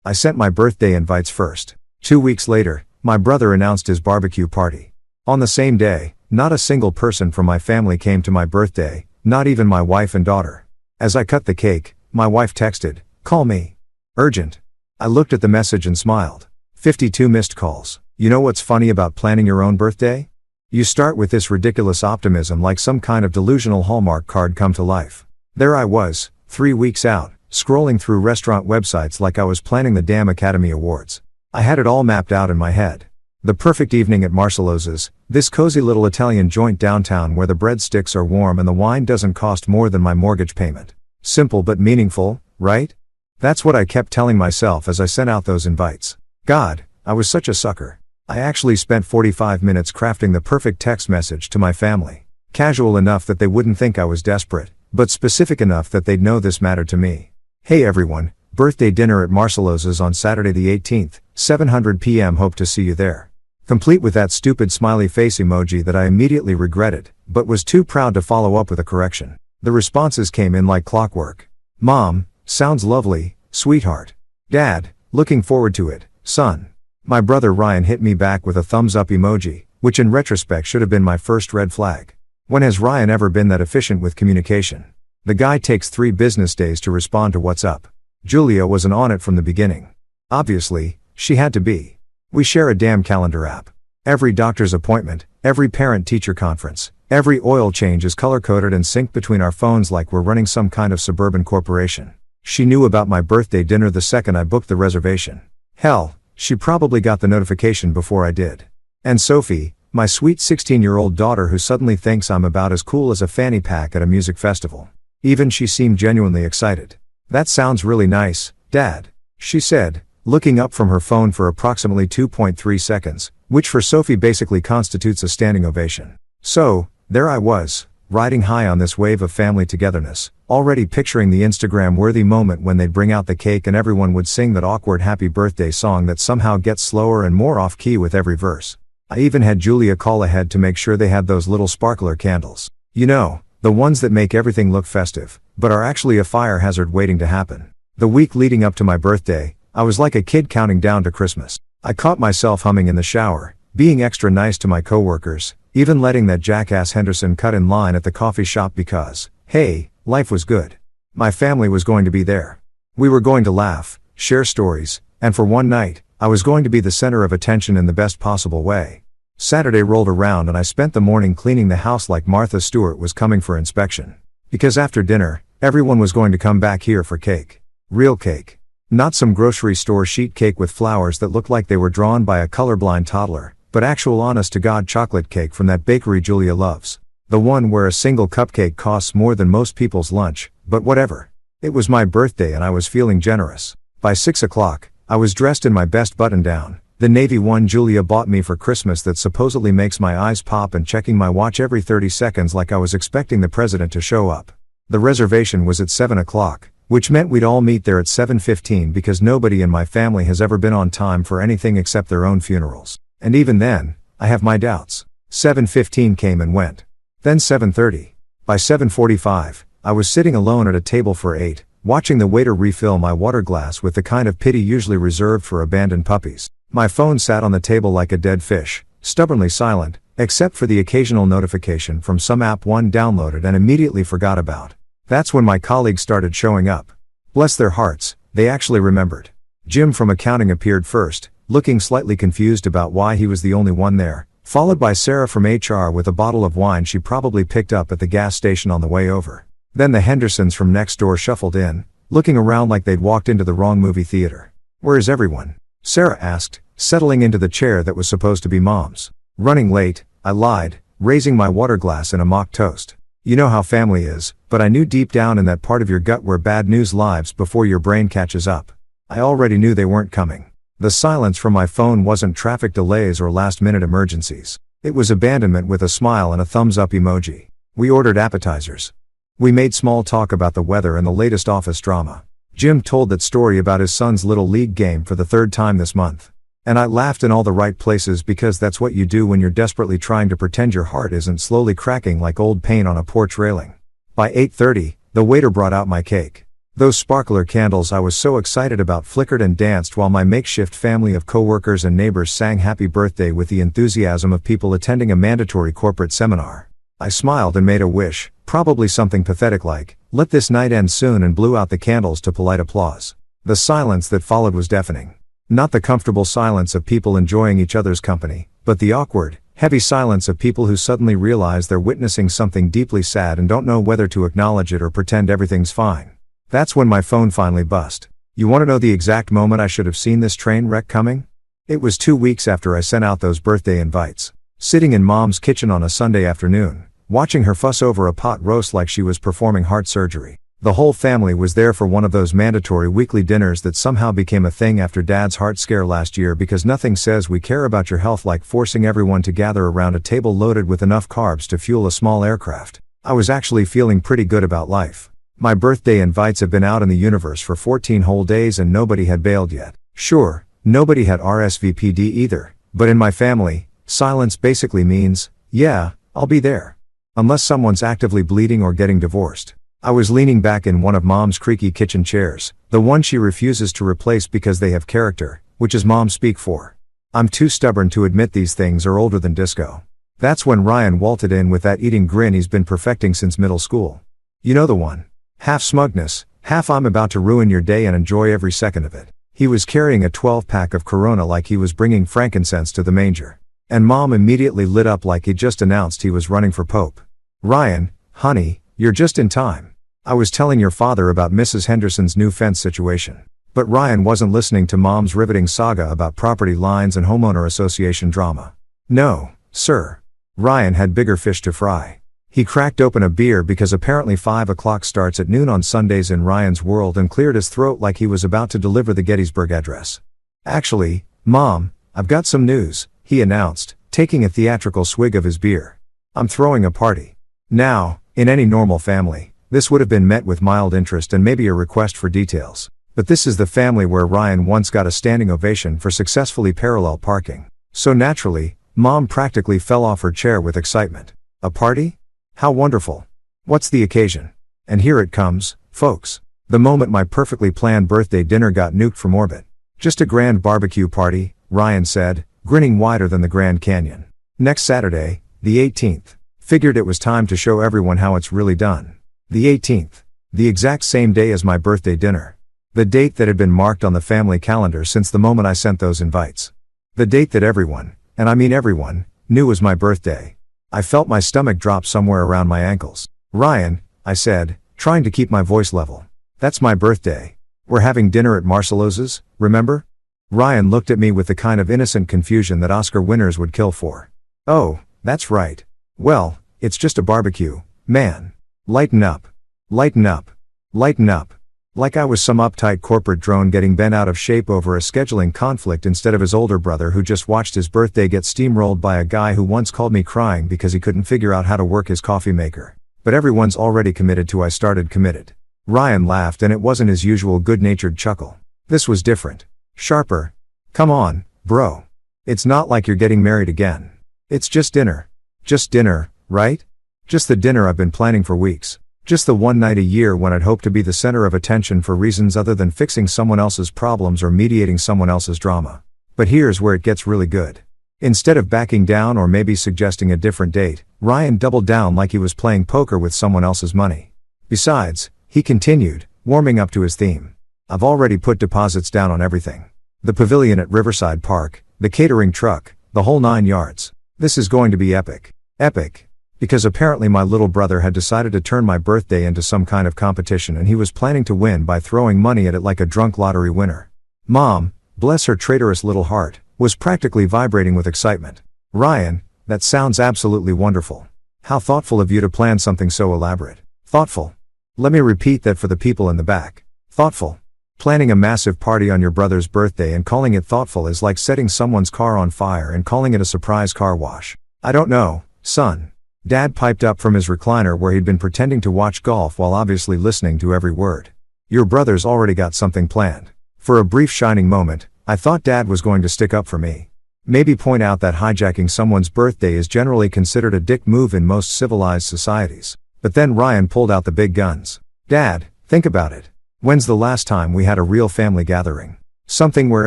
I sent my birthday invites first. 2 weeks later, my brother announced his barbecue party. On the same day, not a single person from my family came to my birthday, not even my wife and daughter. As I cut the cake, my wife texted, "Call me. Urgent." I looked at the message and smiled. 52 missed calls. You know what's funny about planning your own birthday? You start with this ridiculous optimism like some kind of delusional Hallmark card come to life. There I was, 3 weeks out, scrolling through restaurant websites like I was planning the damn Academy Awards. I had it all mapped out in my head. The perfect evening at Marcellosa's, this cozy little Italian joint downtown where the breadsticks are warm and the wine doesn't cost more than my mortgage payment. Simple but meaningful, right? That's what I kept telling myself as I sent out those invites. God, I was such a sucker. I actually spent 45 minutes crafting the perfect text message to my family. Casual enough that they wouldn't think I was desperate, but specific enough that they'd know this mattered to me. Hey everyone, birthday dinner at Marcellosa's on Saturday the 18th, 7:00 p.m. Hope to see you there. Complete with that stupid smiley face emoji that I immediately regretted, but was too proud to follow up with a correction. The responses came in like clockwork. Mom, sounds lovely, sweetheart. Dad, looking forward to it, son. My brother Ryan hit me back with a thumbs up emoji, which in retrospect should have been my first red flag. When has Ryan ever been that efficient with communication? The guy takes 3 business days to respond to what's up. Julia wasn't on it from the beginning. Obviously, she had to be. We share a damn calendar app. Every doctor's appointment, every parent-teacher conference, every oil change is color-coded and synced between our phones like we're running some kind of suburban corporation. She knew about my birthday dinner the second I booked the reservation. Hell, she probably got the notification before I did. And Sophie, my sweet 16-year-old daughter who suddenly thinks I'm about as cool as a fanny pack at a music festival. Even she seemed genuinely excited. That sounds really nice, Dad, she said, looking up from her phone for approximately 2.3 seconds, which for Sophie basically constitutes a standing ovation. So, there I was, riding high on this wave of family togetherness, already picturing the Instagram-worthy moment when they'd bring out the cake and everyone would sing that awkward happy birthday song that somehow gets slower and more off-key with every verse. I even had Julia call ahead to make sure they had those little sparkler candles. You know, the ones that make everything look festive, but are actually a fire hazard waiting to happen. The week leading up to my birthday, I was like a kid counting down to Christmas. I caught myself humming in the shower, being extra nice to my coworkers, even letting that jackass Henderson cut in line at the coffee shop because, hey, life was good. My family was going to be there. We were going to laugh, share stories, and for one night, I was going to be the center of attention in the best possible way. Saturday rolled around and I spent the morning cleaning the house like Martha Stewart was coming for inspection. Because after dinner, everyone was going to come back here for cake. Real cake. Not some grocery store sheet cake with flowers that looked like they were drawn by a colorblind toddler, but actual honest-to-God chocolate cake from that bakery Julia loves. The one where a single cupcake costs more than most people's lunch, but whatever. It was my birthday and I was feeling generous. By 6 o'clock, I was dressed in my best button-down, the navy one Julia bought me for Christmas that supposedly makes my eyes pop, and checking my watch every 30 seconds like I was expecting the president to show up. The reservation was at 7 o'clock. Which meant we'd all meet there at 7:15 because nobody in my family has ever been on time for anything except their own funerals. And even then, I have my doubts. 7:15 came and went. Then 7:30. By 7:45, I was sitting alone at a table for 8, watching the waiter refill my water glass with the kind of pity usually reserved for abandoned puppies. My phone sat on the table like a dead fish, stubbornly silent, except for the occasional notification from some app one downloaded and immediately forgot about. That's when my colleagues started showing up. Bless their hearts, they actually remembered. Jim from accounting appeared first, looking slightly confused about why he was the only one there, followed by Sarah from HR with a bottle of wine she probably picked up at the gas station on the way over. Then the Hendersons from next door shuffled in, looking around like they'd walked into the wrong movie theater. "Where is everyone?" Sarah asked, settling into the chair that was supposed to be Mom's. "Running late," I lied, raising my water glass in a mock toast. You know how family is, but I knew deep down in that part of your gut where bad news lives before your brain catches up. I already knew they weren't coming. The silence from my phone wasn't traffic delays or last-minute emergencies. It was abandonment with a smile and a thumbs-up emoji. We ordered appetizers. We made small talk about the weather and the latest office drama. Jim told that story about his son's little league game for the 3rd time this month. And I laughed in all the right places because that's what you do when you're desperately trying to pretend your heart isn't slowly cracking like old paint on a porch railing. By 8:30, the waiter brought out my cake. Those sparkler candles I was so excited about flickered and danced while my makeshift family of coworkers and neighbors sang happy birthday with the enthusiasm of people attending a mandatory corporate seminar. I smiled and made a wish, probably something pathetic like, "Let this night end soon," and blew out the candles to polite applause. The silence that followed was deafening. Not the comfortable silence of people enjoying each other's company, but the awkward, heavy silence of people who suddenly realize they're witnessing something deeply sad and don't know whether to acknowledge it or pretend everything's fine. That's when my phone finally bust. You want to know the exact moment I should have seen this train wreck coming? It was 2 weeks after I sent out those birthday invites. Sitting in Mom's kitchen on a Sunday afternoon, watching her fuss over a pot roast like she was performing heart surgery. The whole family was there for one of those mandatory weekly dinners that somehow became a thing after Dad's heart scare last year, because nothing says we care about your health like forcing everyone to gather around a table loaded with enough carbs to fuel a small aircraft. I was actually feeling pretty good about life. My birthday invites have been out in the universe for 14 whole days and nobody had bailed yet. Sure, nobody had RSVP'd either, but in my family, silence basically means, yeah, I'll be there. Unless someone's actively bleeding or getting divorced. I was leaning back in one of Mom's creaky kitchen chairs, the one she refuses to replace because they have character, which is Mom speak for. I'm too stubborn to admit these things are older than disco. That's when Ryan waltzed in with that eating grin he's been perfecting since middle school. You know the one. Half smugness, half I'm about to ruin your day and enjoy every second of it. He was carrying a 12-pack of Corona like he was bringing frankincense to the manger. And Mom immediately lit up like he'd just announced he was running for Pope. "Ryan, honey, you're just in time. I was telling your father about Mrs. Henderson's new fence situation." But Ryan wasn't listening to Mom's riveting saga about property lines and homeowner association drama. No, sir. Ryan had bigger fish to fry. He cracked open a beer because apparently 5 o'clock starts at noon on Sundays in Ryan's world, and cleared his throat like he was about to deliver the Gettysburg Address. "Actually, Mom, I've got some news," he announced, taking a theatrical swig of his beer. "I'm throwing a party." Now, in any normal family, this would have been met with mild interest and maybe a request for details. But this is the family where Ryan once got a standing ovation for successfully parallel parking. So naturally, Mom practically fell off her chair with excitement. "A party? How wonderful. What's the occasion?" And here it comes, folks. The moment my perfectly planned birthday dinner got nuked from orbit. "Just a grand barbecue party," Ryan said, grinning wider than the Grand Canyon. "Next Saturday, the 18th. Figured it was time to show everyone how it's really done." The 18th. The exact same day as my birthday dinner. The date that had been marked on the family calendar since the moment I sent those invites. The date that everyone, and I mean everyone, knew was my birthday. I felt my stomach drop somewhere around my ankles. "Ryan," I said, trying to keep my voice level. "That's my birthday. We're having dinner at Marcello's, remember?" Ryan looked at me with the kind of innocent confusion that Oscar winners would kill for. "Oh, that's right. Well, it's just a barbecue, man. Lighten up. Lighten up. Lighten up." Like I was some uptight corporate drone getting bent out of shape over a scheduling conflict instead of his older brother who just watched his birthday get steamrolled by a guy who once called me crying because he couldn't figure out how to work his coffee maker. But everyone's already committed to I started committed. Ryan laughed, and it wasn't his usual good-natured chuckle. This was different. Sharper. "Come on, bro. It's not like you're getting married again. It's just dinner. Just dinner, right? Just the dinner I've been planning for weeks. Just the one night a year when I'd hope to be the center of attention for reasons other than fixing someone else's problems or mediating someone else's drama. But here's where it gets really good." Instead of backing down or maybe suggesting a different date, Ryan doubled down like he was playing poker with someone else's money. "Besides," he continued, warming up to his theme, "I've already put deposits down on everything. The pavilion at Riverside Park, the catering truck, the whole 9 yards. This is going to be epic. Epic. Because apparently my little brother had decided to turn my birthday into some kind of competition, and he was planning to win by throwing money at it like a drunk lottery winner." Mom, bless her traitorous little heart, was practically vibrating with excitement. "Ryan, that sounds absolutely wonderful. How thoughtful of you to plan something so elaborate." "Thoughtful." Let me repeat that for the people in the back. Thoughtful. Planning a massive party on your brother's birthday and calling it thoughtful is like setting someone's car on fire and calling it a surprise car wash. "I don't know, son." Dad piped up from his recliner where he'd been pretending to watch golf while obviously listening to every word. "Your brother's already got something planned." For a brief shining moment, I thought Dad was going to stick up for me. Maybe point out that hijacking someone's birthday is generally considered a dick move in most civilized societies. But then Ryan pulled out the big guns. "Dad, think about it. When's the last time we had a real family gathering? Something where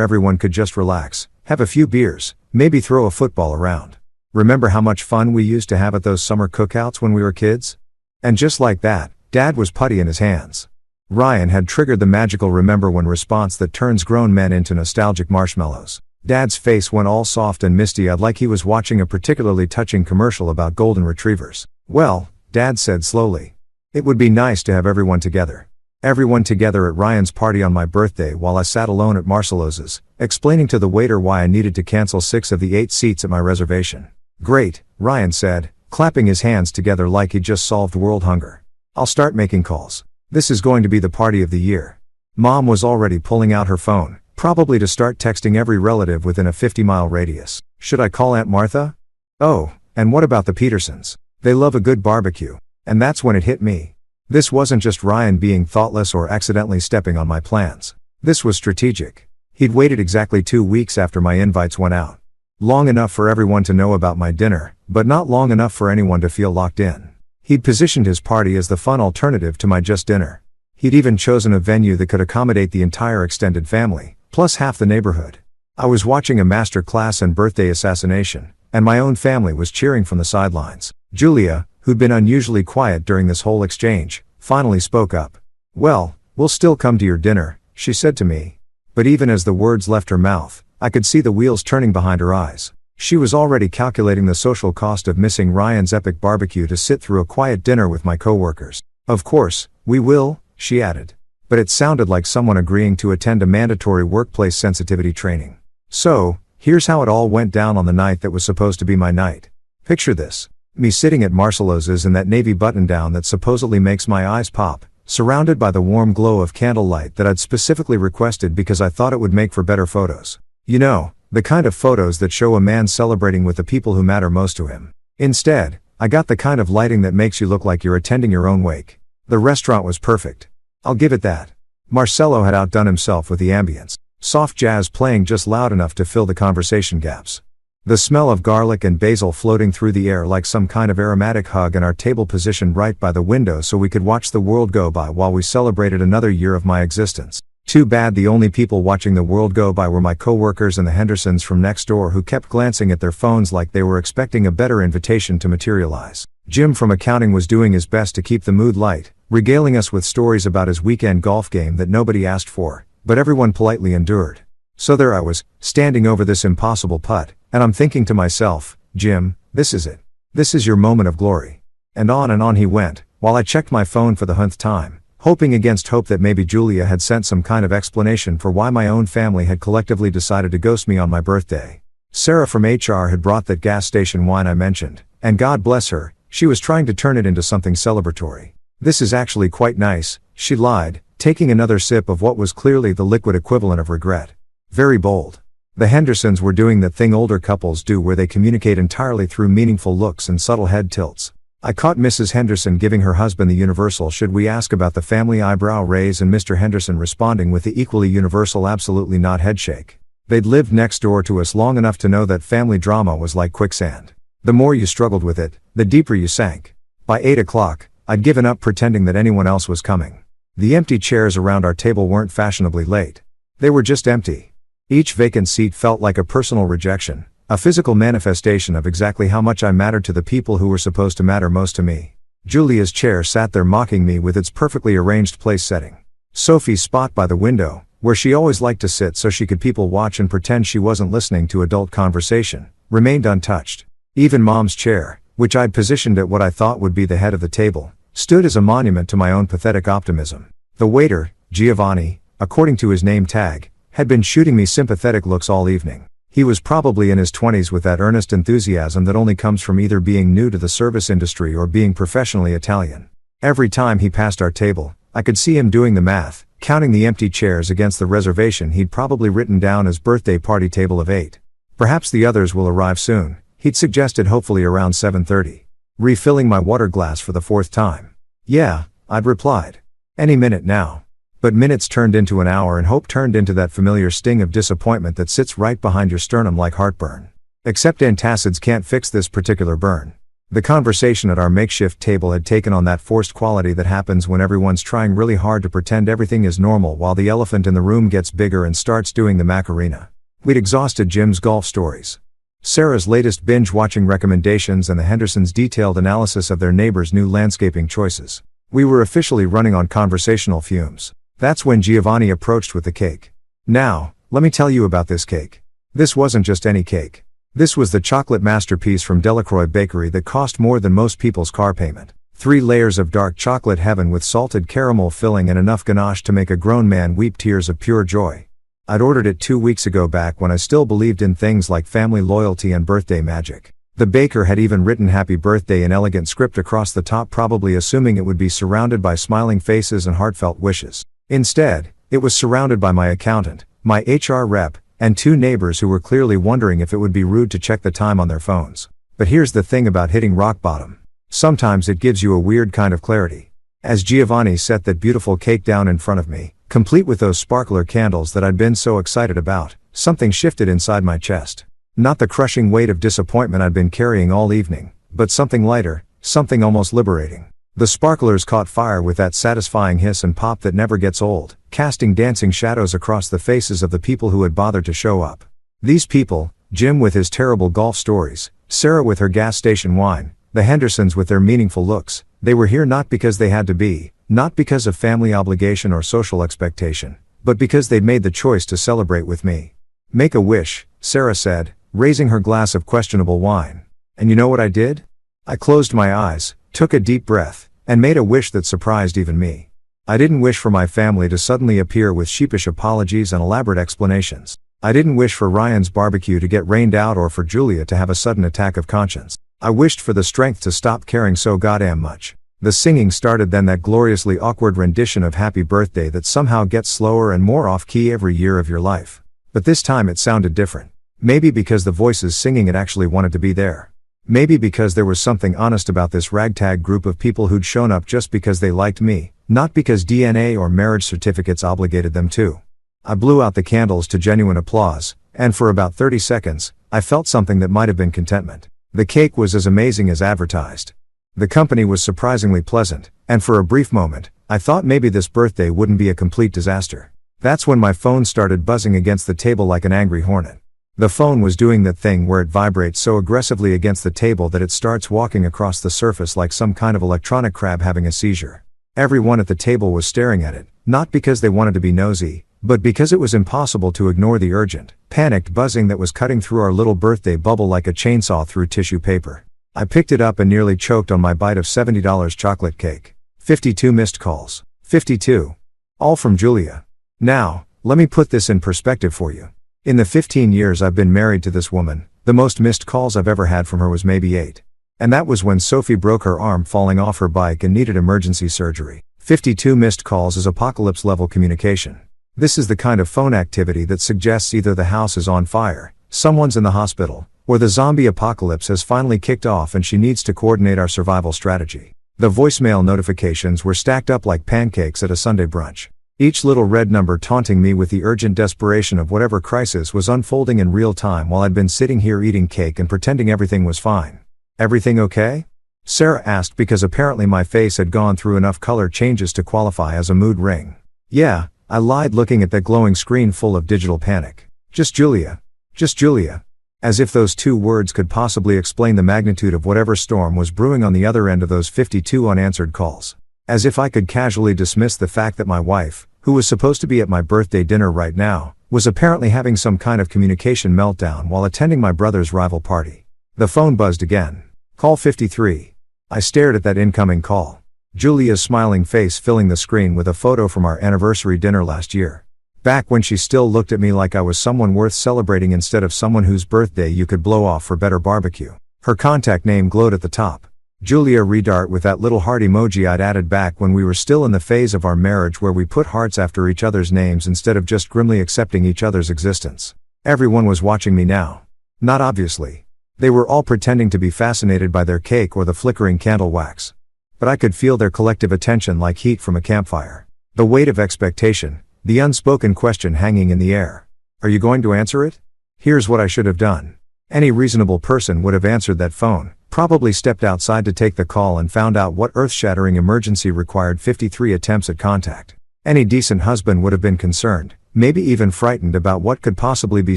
everyone could just relax, have a few beers, maybe throw a football around. Remember how much fun we used to have at those summer cookouts when we were kids? And just like that, Dad was putty in his hands. Ryan had triggered the magical remember when response that turns grown men into nostalgic marshmallows. Dad's face went all soft and misty-eyed like he was watching a particularly touching commercial about golden retrievers. Well, Dad said slowly, it would be nice to have everyone together. Everyone together at Ryan's party on my birthday while I sat alone at Marcelo's, explaining to the waiter why I needed to cancel 6 of the 8 seats at my reservation. Great, Ryan said, clapping his hands together like he'd just solved world hunger. I'll start making calls. This is going to be the party of the year. Mom was already pulling out her phone, probably to start texting every relative within a 50-mile radius. Should I call Aunt Martha? Oh, and what about the Petersons? They love a good barbecue. And that's when it hit me. This wasn't just Ryan being thoughtless or accidentally stepping on my plans. This was strategic. He'd waited exactly 2 weeks after my invites went out. Long enough for everyone to know about my dinner, but not long enough for anyone to feel locked in. He'd positioned his party as the fun alternative to my just dinner. He'd even chosen a venue that could accommodate the entire extended family, plus half the neighborhood. I was watching a master class in birthday assassination, and my own family was cheering from the sidelines. Julia, who'd been unusually quiet during this whole exchange, finally spoke up. Well, we'll still come to your dinner, she said to me. But even as the words left her mouth, I could see the wheels turning behind her eyes. She was already calculating the social cost of missing Ryan's epic barbecue to sit through a quiet dinner with my coworkers. Of course, we will, she added. But it sounded like someone agreeing to attend a mandatory workplace sensitivity training. So, here's how it all went down on the night that was supposed to be my night. Picture this. Me sitting at Marcelo's in that navy button-down that supposedly makes my eyes pop, surrounded by the warm glow of candlelight that I'd specifically requested because I thought it would make for better photos. You know, the kind of photos that show a man celebrating with the people who matter most to him. Instead, I got the kind of lighting that makes you look like you're attending your own wake. The restaurant was perfect. I'll give it that. Marcelo had outdone himself with the ambience. Soft jazz playing just loud enough to fill the conversation gaps. The smell of garlic and basil floating through the air like some kind of aromatic hug, and our table positioned right by the window so we could watch the world go by while we celebrated another year of my existence. Too bad the only people watching the world go by were my coworkers and the Hendersons from next door, who kept glancing at their phones like they were expecting a better invitation to materialize. Jim from accounting was doing his best to keep the mood light, regaling us with stories about his weekend golf game that nobody asked for, but everyone politely endured. So there I was, standing over this impossible putt, and I'm thinking to myself, Jim, this is it. This is your moment of glory. And on he went, while I checked my phone for the 100th time, hoping against hope that maybe Julia had sent some kind of explanation for why my own family had collectively decided to ghost me on my birthday. Sarah from HR had brought that gas station wine I mentioned, and God bless her, she was trying to turn it into something celebratory. This is actually quite nice, she lied, taking another sip of what was clearly the liquid equivalent of regret. Very bold. The Hendersons were doing that thing older couples do where they communicate entirely through meaningful looks and subtle head tilts. I caught Mrs. Henderson giving her husband the universal "should we ask about the family" eyebrow raise, and Mr. Henderson responding with the equally universal "absolutely not" headshake. They'd lived next door to us long enough to know that family drama was like quicksand. The more you struggled with it, the deeper you sank. By 8 o'clock, I'd given up pretending that anyone else was coming. The empty chairs around our table weren't fashionably late. They were just empty. Each vacant seat felt like a personal rejection, a physical manifestation of exactly how much I mattered to the people who were supposed to matter most to me. Julia's chair sat there mocking me with its perfectly arranged place setting. Sophie's spot by the window, where she always liked to sit so she could people watch and pretend she wasn't listening to adult conversation, remained untouched. Even Mom's chair, which I'd positioned at what I thought would be the head of the table, stood as a monument to my own pathetic optimism. The waiter, Giovanni, according to his name tag, had been shooting me sympathetic looks all evening. He was probably in his 20s with that earnest enthusiasm that only comes from either being new to the service industry or being professionally Italian. Every time he passed our table, I could see him doing the math, counting the empty chairs against the reservation he'd probably written down as birthday party table of 8. Perhaps the others will arrive soon, he'd suggested, hopefully around 7:30. Refilling my water glass for the 4th time. Yeah, I'd replied. Any minute now. But minutes turned into an hour, and hope turned into that familiar sting of disappointment that sits right behind your sternum like heartburn. Except antacids can't fix this particular burn. The conversation at our makeshift table had taken on that forced quality that happens when everyone's trying really hard to pretend everything is normal while the elephant in the room gets bigger and starts doing the Macarena. We'd exhausted Jim's golf stories, Sarah's latest binge-watching recommendations, and the Hendersons' detailed analysis of their neighbors' new landscaping choices. We were officially running on conversational fumes. That's when Giovanni approached with the cake. Now, let me tell you about this cake. This wasn't just any cake. This was the chocolate masterpiece from Delacroix Bakery that cost more than most people's car payment. 3 layers of dark chocolate heaven with salted caramel filling and enough ganache to make a grown man weep tears of pure joy. I'd ordered it 2 weeks ago, back when I still believed in things like family loyalty and birthday magic. The baker had even written happy birthday in elegant script across the top, probably assuming it would be surrounded by smiling faces and heartfelt wishes. Instead, it was surrounded by my accountant, my HR rep, and 2 neighbors who were clearly wondering if it would be rude to check the time on their phones. But here's the thing about hitting rock bottom. Sometimes it gives you a weird kind of clarity. As Giovanni set that beautiful cake down in front of me, complete with those sparkler candles that I'd been so excited about, something shifted inside my chest. Not the crushing weight of disappointment I'd been carrying all evening, but something lighter, something almost liberating. The sparklers caught fire with that satisfying hiss and pop that never gets old, casting dancing shadows across the faces of the people who had bothered to show up. These people, Jim with his terrible golf stories, Sarah with her gas station wine, the Hendersons with their meaningful looks, they were here not because they had to be, not because of family obligation or social expectation, but because they'd made the choice to celebrate with me. Make a wish, Sarah said, raising her glass of questionable wine. And you know what I did? I closed my eyes, took a deep breath, and made a wish that surprised even me. I didn't wish for my family to suddenly appear with sheepish apologies and elaborate explanations. I didn't wish for Ryan's barbecue to get rained out or for Julia to have a sudden attack of conscience. I wished for the strength to stop caring so goddamn much. The singing started, then that gloriously awkward rendition of Happy Birthday that somehow gets slower and more off-key every year of your life. But this time it sounded different. Maybe because the voices singing it actually wanted to be there. Maybe because there was something honest about this ragtag group of people who'd shown up just because they liked me, not because DNA or marriage certificates obligated them to. I blew out the candles to genuine applause, and for about 30 seconds, I felt something that might have been contentment. The cake was as amazing as advertised. The company was surprisingly pleasant, and for a brief moment, I thought maybe this birthday wouldn't be a complete disaster. That's when my phone started buzzing against the table like an angry hornet. The phone was doing that thing where it vibrates so aggressively against the table that it starts walking across the surface like some kind of electronic crab having a seizure. Everyone at the table was staring at it, not because they wanted to be nosy, but because it was impossible to ignore the urgent, panicked buzzing that was cutting through our little birthday bubble like a chainsaw through tissue paper. I picked it up and nearly choked on my bite of $70 chocolate cake. 52 missed calls. 52. All from Julia. Now, let me put this in perspective for you. In the 15 years I've been married to this woman, the most missed calls I've ever had from her was maybe 8. And that was when Sophie broke her arm falling off her bike and needed emergency surgery. 52 missed calls is apocalypse-level communication. This is the kind of phone activity that suggests either the house is on fire, someone's in the hospital, or the zombie apocalypse has finally kicked off and she needs to coordinate our survival strategy. The voicemail notifications were stacked up like pancakes at a Sunday brunch. Each little red number taunting me with the urgent desperation of whatever crisis was unfolding in real time while I'd been sitting here eating cake and pretending everything was fine. Everything okay? Sarah asked, because apparently my face had gone through enough color changes to qualify as a mood ring. Yeah, I lied, looking at that glowing screen full of digital panic. Just Julia. Just Julia. As if those 2 words could possibly explain the magnitude of whatever storm was brewing on the other end of those 52 unanswered calls. As if I could casually dismiss the fact that my wife, who was supposed to be at my birthday dinner right now, was apparently having some kind of communication meltdown while attending my brother's rival party. The phone buzzed again. Call 53. I stared at that incoming call. Julia's smiling face filling the screen with a photo from our anniversary dinner last year. Back when she still looked at me like I was someone worth celebrating instead of someone whose birthday you could blow off for better barbecue. Her contact name glowed at the top. Julia Redart, with that little heart emoji I'd added back when we were still in the phase of our marriage where we put hearts after each other's names instead of just grimly accepting each other's existence. Everyone was watching me now. Not obviously. They were all pretending to be fascinated by their cake or the flickering candle wax. But I could feel their collective attention like heat from a campfire. The weight of expectation, the unspoken question hanging in the air. Are you going to answer it? Here's what I should have done. Any reasonable person would have answered that phone, Probably stepped outside to take the call and found out what earth-shattering emergency required 53 attempts at contact. Any decent husband would have been concerned, maybe even frightened about what could possibly be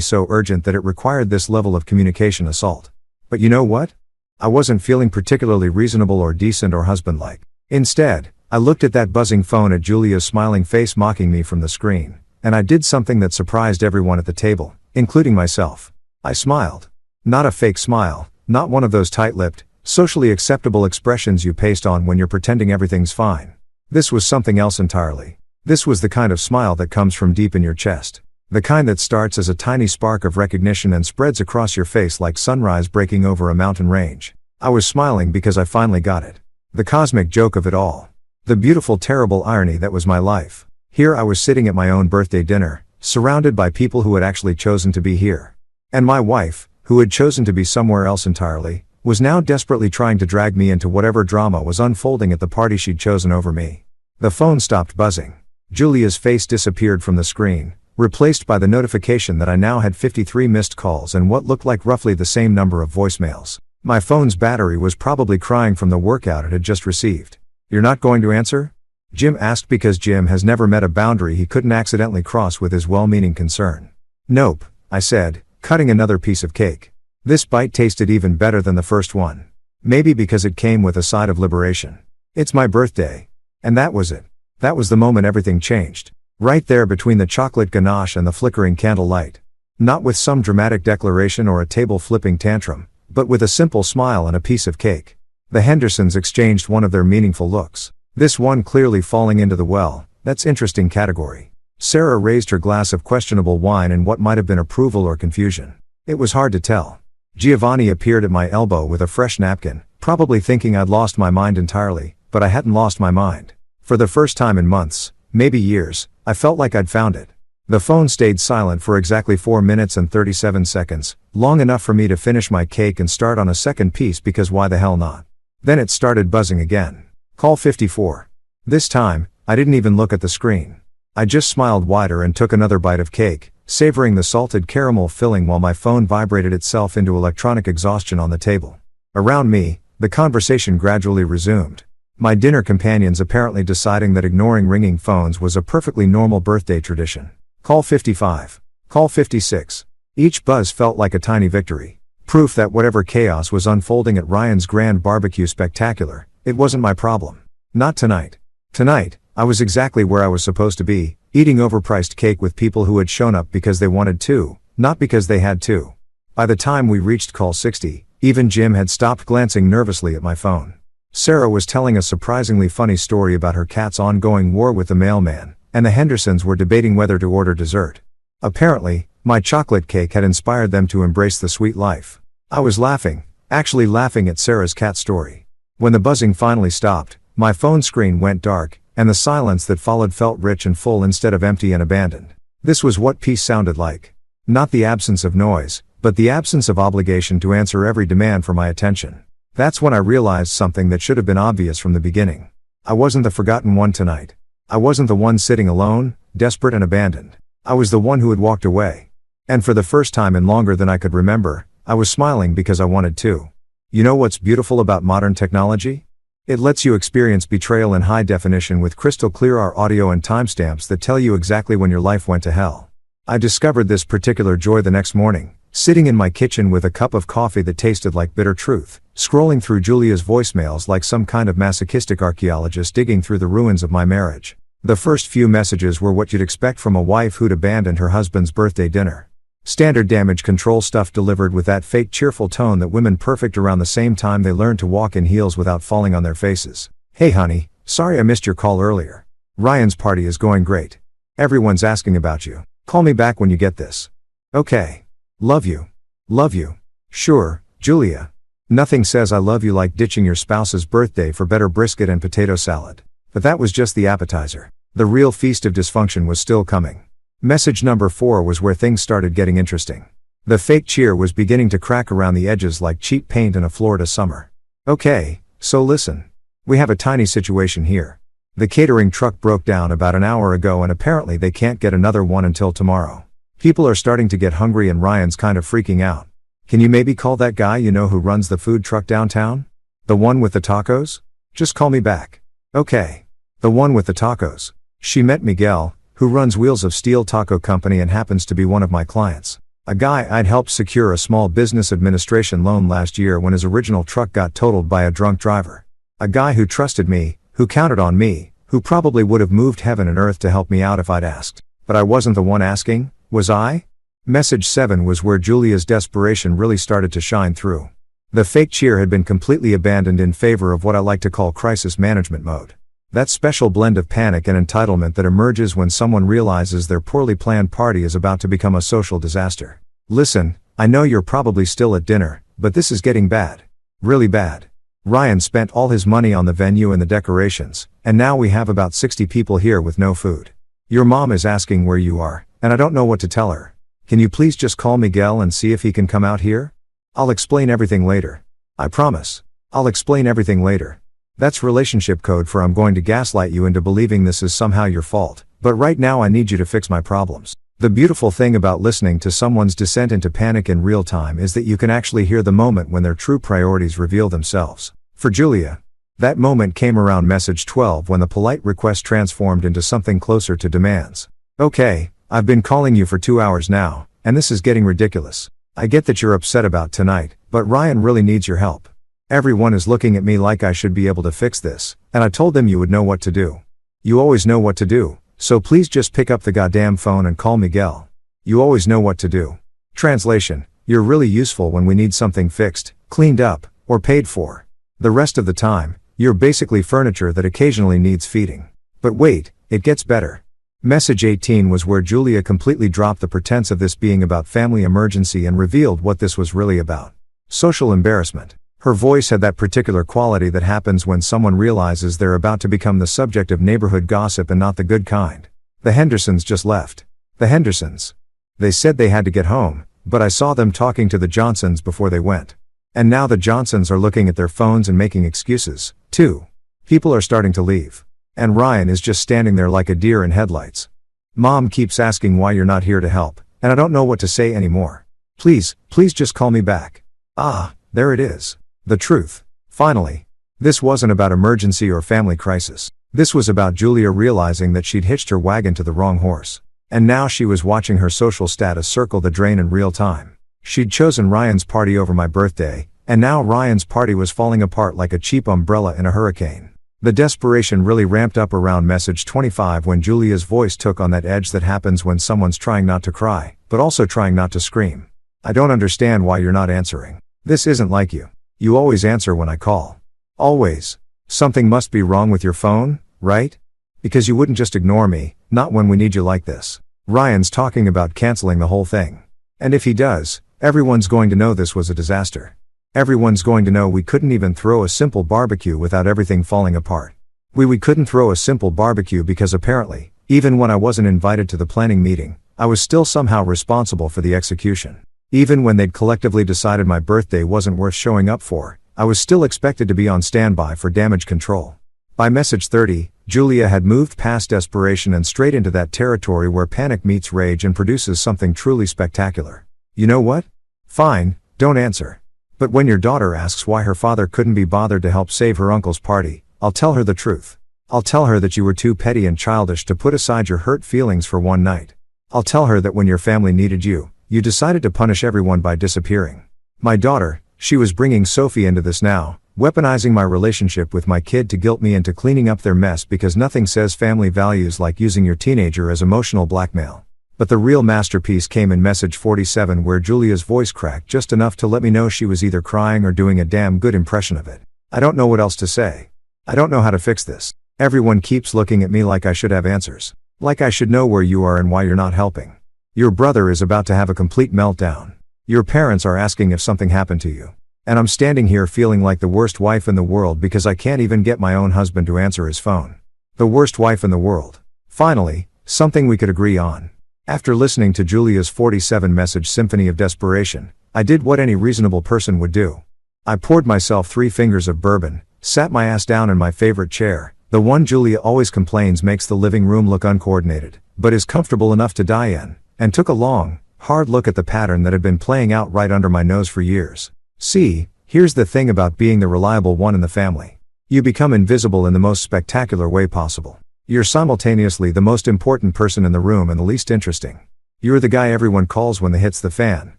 so urgent that it required this level of communication assault. But you know what? I wasn't feeling particularly reasonable or decent or husband-like. Instead, I looked at that buzzing phone, at Julia's smiling face mocking me from the screen, and I did something that surprised everyone at the table, including myself. I smiled. Not a fake smile, not one of those tight-lipped, socially acceptable expressions you paste on when you're pretending everything's fine. This was something else entirely. This was the kind of smile that comes from deep in your chest. The kind that starts as a tiny spark of recognition and spreads across your face like sunrise breaking over a mountain range. I was smiling because I finally got it. The cosmic joke of it all. The beautiful, terrible irony that was my life. Here I was sitting at my own birthday dinner, surrounded by people who had actually chosen to be here. And my wife, who had chosen to be somewhere else entirely, was now desperately trying to drag me into whatever drama was unfolding at the party she'd chosen over me. The phone stopped buzzing. Julia's face disappeared from the screen, replaced by the notification that I now had 53 missed calls and what looked like roughly the same number of voicemails. My phone's battery was probably crying from the workout it had just received. "You're not going to answer?" Jim asked, because Jim has never met a boundary he couldn't accidentally cross with his well-meaning concern. "Nope," I said, cutting another piece of cake. This bite tasted even better than the first one. Maybe because it came with a side of liberation. It's my birthday. And that was it. That was the moment everything changed. Right there between the chocolate ganache and the flickering candlelight. Not with some dramatic declaration or a table-flipping tantrum, but with a simple smile and a piece of cake. The Hendersons exchanged one of their meaningful looks. This one clearly falling into the "well, that's interesting" category. Sarah raised her glass of questionable wine in what might have been approval or confusion. It was hard to tell. Giovanni appeared at my elbow with a fresh napkin, probably thinking I'd lost my mind entirely, but I hadn't lost my mind. For the first time in months, maybe years, I felt like I'd found it. The phone stayed silent for exactly 4 minutes and 37 seconds, long enough for me to finish my cake and start on a second piece, because why the hell not? Then it started buzzing again. Call 54. This time, I didn't even look at the screen. I just smiled wider and took another bite of cake, savoring the salted caramel filling while my phone vibrated itself into electronic exhaustion on the table. Around me, the conversation gradually resumed. My dinner companions apparently deciding that ignoring ringing phones was a perfectly normal birthday tradition. Call 55. Call 56. Each buzz felt like a tiny victory. Proof that whatever chaos was unfolding at Ryan's grand barbecue spectacular, it wasn't my problem. Not tonight. Tonight, I was exactly where I was supposed to be, eating overpriced cake with people who had shown up because they wanted to, not because they had to. By the time we reached call 60, even Jim had stopped glancing nervously at my phone. Sarah was telling a surprisingly funny story about her cat's ongoing war with the mailman, and the Hendersons were debating whether to order dessert. Apparently, my chocolate cake had inspired them to embrace the sweet life. I was laughing, actually laughing at Sarah's cat story. When the buzzing finally stopped, my phone screen went dark, and the silence that followed felt rich and full instead of empty and abandoned. This was what peace sounded like. Not the absence of noise, but the absence of obligation to answer every demand for my attention. That's when I realized something that should have been obvious from the beginning. I wasn't the forgotten one tonight. I wasn't the one sitting alone, desperate and abandoned. I was the one who had walked away. And for the first time in longer than I could remember, I was smiling because I wanted to. You know what's beautiful about modern technology? It lets you experience betrayal in high definition with crystal clear audio and timestamps that tell you exactly when your life went to hell. I discovered this particular joy the next morning, sitting in my kitchen with a cup of coffee that tasted like bitter truth, scrolling through Julia's voicemails like some kind of masochistic archaeologist digging through the ruins of my marriage. The first few messages were what you'd expect from a wife who'd abandoned her husband's birthday dinner. Standard damage control stuff delivered with that fake cheerful tone that women perfect around the same time they learn to walk in heels without falling on their faces. "Hey honey, sorry I missed your call earlier. Ryan's party is going great. Everyone's asking about you. Call me back when you get this. Okay. Love you. Love you. Sure, Julia." Nothing says I love you like ditching your spouse's birthday for better brisket and potato salad. But that was just the appetizer. The real feast of dysfunction was still coming. Message number 4 was where things started getting interesting. The fake cheer was beginning to crack around the edges like cheap paint in a Florida summer. "Okay, so listen. We have a tiny situation here. The catering truck broke down about an hour ago and apparently they can't get another one until tomorrow. People are starting to get hungry and Ryan's kind of freaking out. Can you maybe call that guy you know who runs the food truck downtown? The one with the tacos? Just call me back. Okay. The one with the tacos. She met Miguel, who runs Wheels of Steel Taco Company and happens to be one of my clients. A guy I'd helped secure a small business administration loan last year when his original truck got totaled by a drunk driver. A guy who trusted me, who counted on me, who probably would have moved heaven and earth to help me out if I'd asked. But I wasn't the one asking, was I? Message 7 was where Julia's desperation really started to shine through. The fake cheer had been completely abandoned in favor of what I like to call crisis management mode. That special blend of panic and entitlement that emerges when someone realizes their poorly planned party is about to become a social disaster. Listen, I know you're probably still at dinner, but this is getting bad. Really bad. Ryan spent all his money on the venue and the decorations, and now we have about 60 people here with no food. Your mom is asking where you are, and I don't know what to tell her. Can you please just call Miguel and see if he can come out here? I'll explain everything later. I promise. I'll explain everything later. That's relationship code for I'm going to gaslight you into believing this is somehow your fault, but right now I need you to fix my problems. The beautiful thing about listening to someone's descent into panic in real time is that you can actually hear the moment when their true priorities reveal themselves. For Julia, that moment came around message 12 when the polite request transformed into something closer to demands. Okay, I've been calling you for 2 hours now, and this is getting ridiculous. I get that you're upset about tonight, but Ryan really needs your help. Everyone is looking at me like I should be able to fix this, and I told them you would know what to do. You always know what to do, so please just pick up the goddamn phone and call Miguel. You always know what to do. Translation: you're really useful when we need something fixed, cleaned up, or paid for. The rest of the time, you're basically furniture that occasionally needs feeding. But wait, it gets better. Message 18 was where Julia completely dropped the pretense of this being about family emergency and revealed what this was really about. Social embarrassment. Her voice had that particular quality that happens when someone realizes they're about to become the subject of neighborhood gossip and not the good kind. The Hendersons just left. The Hendersons. They said they had to get home, but I saw them talking to the Johnsons before they went. And now the Johnsons are looking at their phones and making excuses, too. People are starting to leave. And Ryan is just standing there like a deer in headlights. Mom keeps asking why you're not here to help, and I don't know what to say anymore. Please just call me back. Ah, there it is. The truth. Finally. This wasn't about emergency or family crisis. This was about Julia realizing that she'd hitched her wagon to the wrong horse. And now she was watching her social status circle the drain in real time. She'd chosen Ryan's party over my birthday, and now Ryan's party was falling apart like a cheap umbrella in a hurricane. The desperation really ramped up around message 25 when Julia's voice took on that edge that happens when someone's trying not to cry, but also trying not to scream. I don't understand why you're not answering. This isn't like you. You always answer when I call. Always. Something must be wrong with your phone, right? Because you wouldn't just ignore me, not when we need you like this. Ryan's talking about canceling the whole thing. And if he does, everyone's going to know this was a disaster. Everyone's going to know we couldn't even throw a simple barbecue without everything falling apart. We couldn't throw a simple barbecue because apparently, even when I wasn't invited to the planning meeting, I was still somehow responsible for the execution. Even when they'd collectively decided my birthday wasn't worth showing up for, I was still expected to be on standby for damage control. By message 30, Julia had moved past desperation and straight into that territory where panic meets rage and produces something truly spectacular. You know what? Fine, don't answer. But when your daughter asks why her father couldn't be bothered to help save her uncle's party, I'll tell her the truth. I'll tell her that you were too petty and childish to put aside your hurt feelings for one night. I'll tell her that when your family needed you, you decided to punish everyone by disappearing. My daughter, she was bringing Sophie into this now, weaponizing my relationship with my kid to guilt me into cleaning up their mess because nothing says family values like using your teenager as emotional blackmail. But the real masterpiece came in message 47 where Julia's voice cracked just enough to let me know she was either crying or doing a damn good impression of it. I don't know what else to say. I don't know how to fix this. Everyone keeps looking at me like I should have answers. Like I should know where you are and why you're not helping. Your brother is about to have a complete meltdown. Your parents are asking if something happened to you. And I'm standing here feeling like the worst wife in the world because I can't even get my own husband to answer his phone. The worst wife in the world. Finally, something we could agree on. After listening to Julia's 47-message symphony of desperation, I did what any reasonable person would do. I poured myself 3 fingers of bourbon, sat my ass down in my favorite chair, the one Julia always complains makes the living room look uncoordinated, but is comfortable enough to die in, and took a long, hard look at the pattern that had been playing out right under my nose for years. See, here's the thing about being the reliable one in the family. You become invisible in the most spectacular way possible. You're simultaneously the most important person in the room and the least interesting. You're the guy everyone calls when the hits the fan,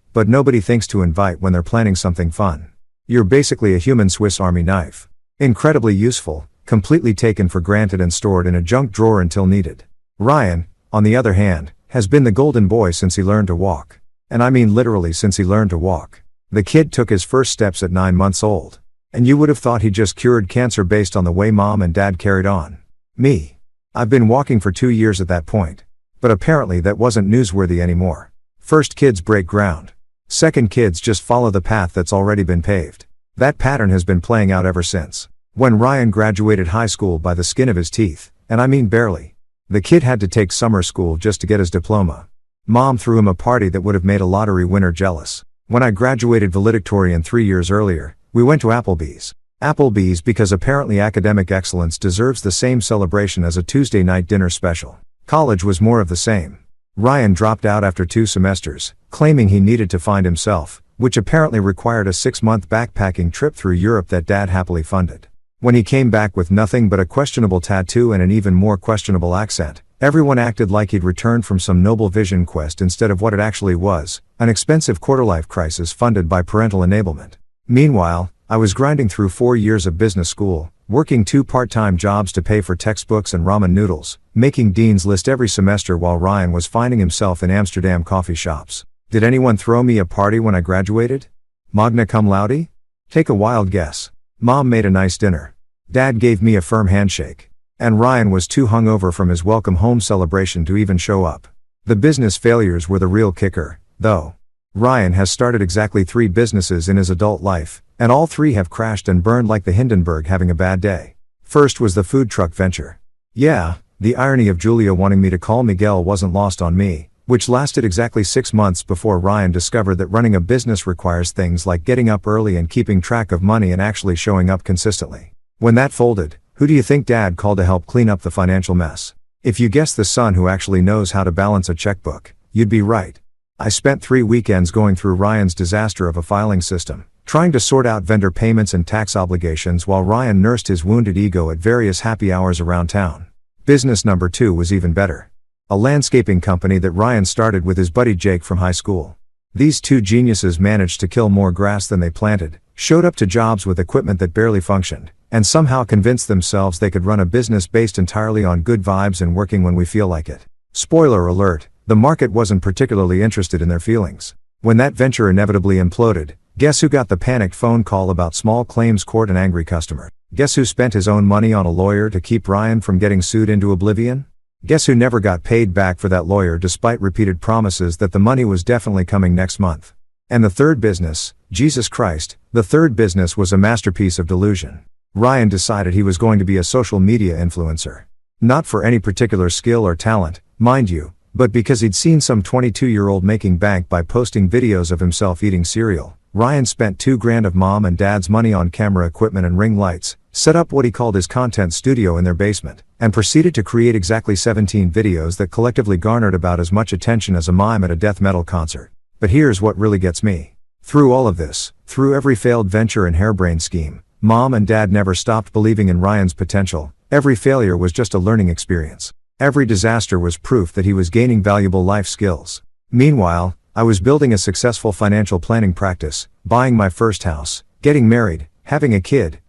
but nobody thinks to invite when they're planning something fun. You're basically a human Swiss Army knife. Incredibly useful, completely taken for granted and stored in a junk drawer until needed. Ryan, on the other hand, has been the golden boy since he learned to walk. And I mean literally since he learned to walk. The kid took his first steps at 9 months old. And you would have thought he just cured cancer based on the way mom and dad carried on. Me. I've been walking for 2 years at that point. But apparently that wasn't newsworthy anymore. First kids break ground. Second kids just follow the path that's already been paved. That pattern has been playing out ever since. When Ryan graduated high school by the skin of his teeth, and I mean barely. The kid had to take summer school just to get his diploma. Mom threw him a party that would have made a lottery winner jealous. When I graduated valedictorian 3 years earlier, we went to Applebee's. Applebee's because apparently academic excellence deserves the same celebration as a Tuesday night dinner special. College was more of the same. Ryan dropped out after 2 semesters, claiming he needed to find himself, which apparently required a 6-month backpacking trip through Europe that Dad happily funded. When he came back with nothing but a questionable tattoo and an even more questionable accent, everyone acted like he'd returned from some noble vision quest instead of what it actually was, an expensive quarter-life crisis funded by parental enablement. Meanwhile, I was grinding through 4 years of business school, working 2 part-time jobs to pay for textbooks and ramen noodles, making Dean's List every semester while Ryan was finding himself in Amsterdam coffee shops. Did anyone throw me a party when I graduated? Magna cum laude? Take a wild guess. Mom made a nice dinner. Dad gave me a firm handshake. And Ryan was too hungover from his welcome home celebration to even show up. The business failures were the real kicker, though. Ryan has started exactly 3 businesses in his adult life, and all 3 have crashed and burned like the Hindenburg having a bad day. First was the food truck venture. Yeah, the irony of Julia wanting me to call Miguel wasn't lost on me, which lasted exactly 6 months before Ryan discovered that running a business requires things like getting up early and keeping track of money and actually showing up consistently. When that folded, who do you think Dad called to help clean up the financial mess? If you guessed the son who actually knows how to balance a checkbook, you'd be right. I spent 3 weekends going through Ryan's disaster of a filing system, trying to sort out vendor payments and tax obligations while Ryan nursed his wounded ego at various happy hours around town. Business number 2 was even better. A landscaping company that Ryan started with his buddy Jake from high school. These 2 geniuses managed to kill more grass than they planted, showed up to jobs with equipment that barely functioned, and somehow convinced themselves they could run a business based entirely on good vibes and working when we feel like it. Spoiler alert, the market wasn't particularly interested in their feelings. When that venture inevitably imploded, guess who got the panicked phone call about small claims court and angry customer? Guess who spent his own money on a lawyer to keep Ryan from getting sued into oblivion? Guess who never got paid back for that lawyer despite repeated promises that the money was definitely coming next month? And the third business, Jesus Christ, the third business was a masterpiece of delusion. Ryan decided he was going to be a social media influencer. Not for any particular skill or talent, mind you, but because he'd seen some 22-year-old making bank by posting videos of himself eating cereal. Ryan spent $2,000 of mom and dad's money on camera equipment and ring lights, set up what he called his content studio in their basement, and proceeded to create exactly 17 videos that collectively garnered about as much attention as a mime at a death metal concert. But here's what really gets me. Through all of this, through every failed venture and harebrained scheme, mom and dad never stopped believing in Ryan's potential. Every failure was just a learning experience. Every disaster was proof that he was gaining valuable life skills. Meanwhile, I was building a successful financial planning practice, buying my first house, getting married, having a kid,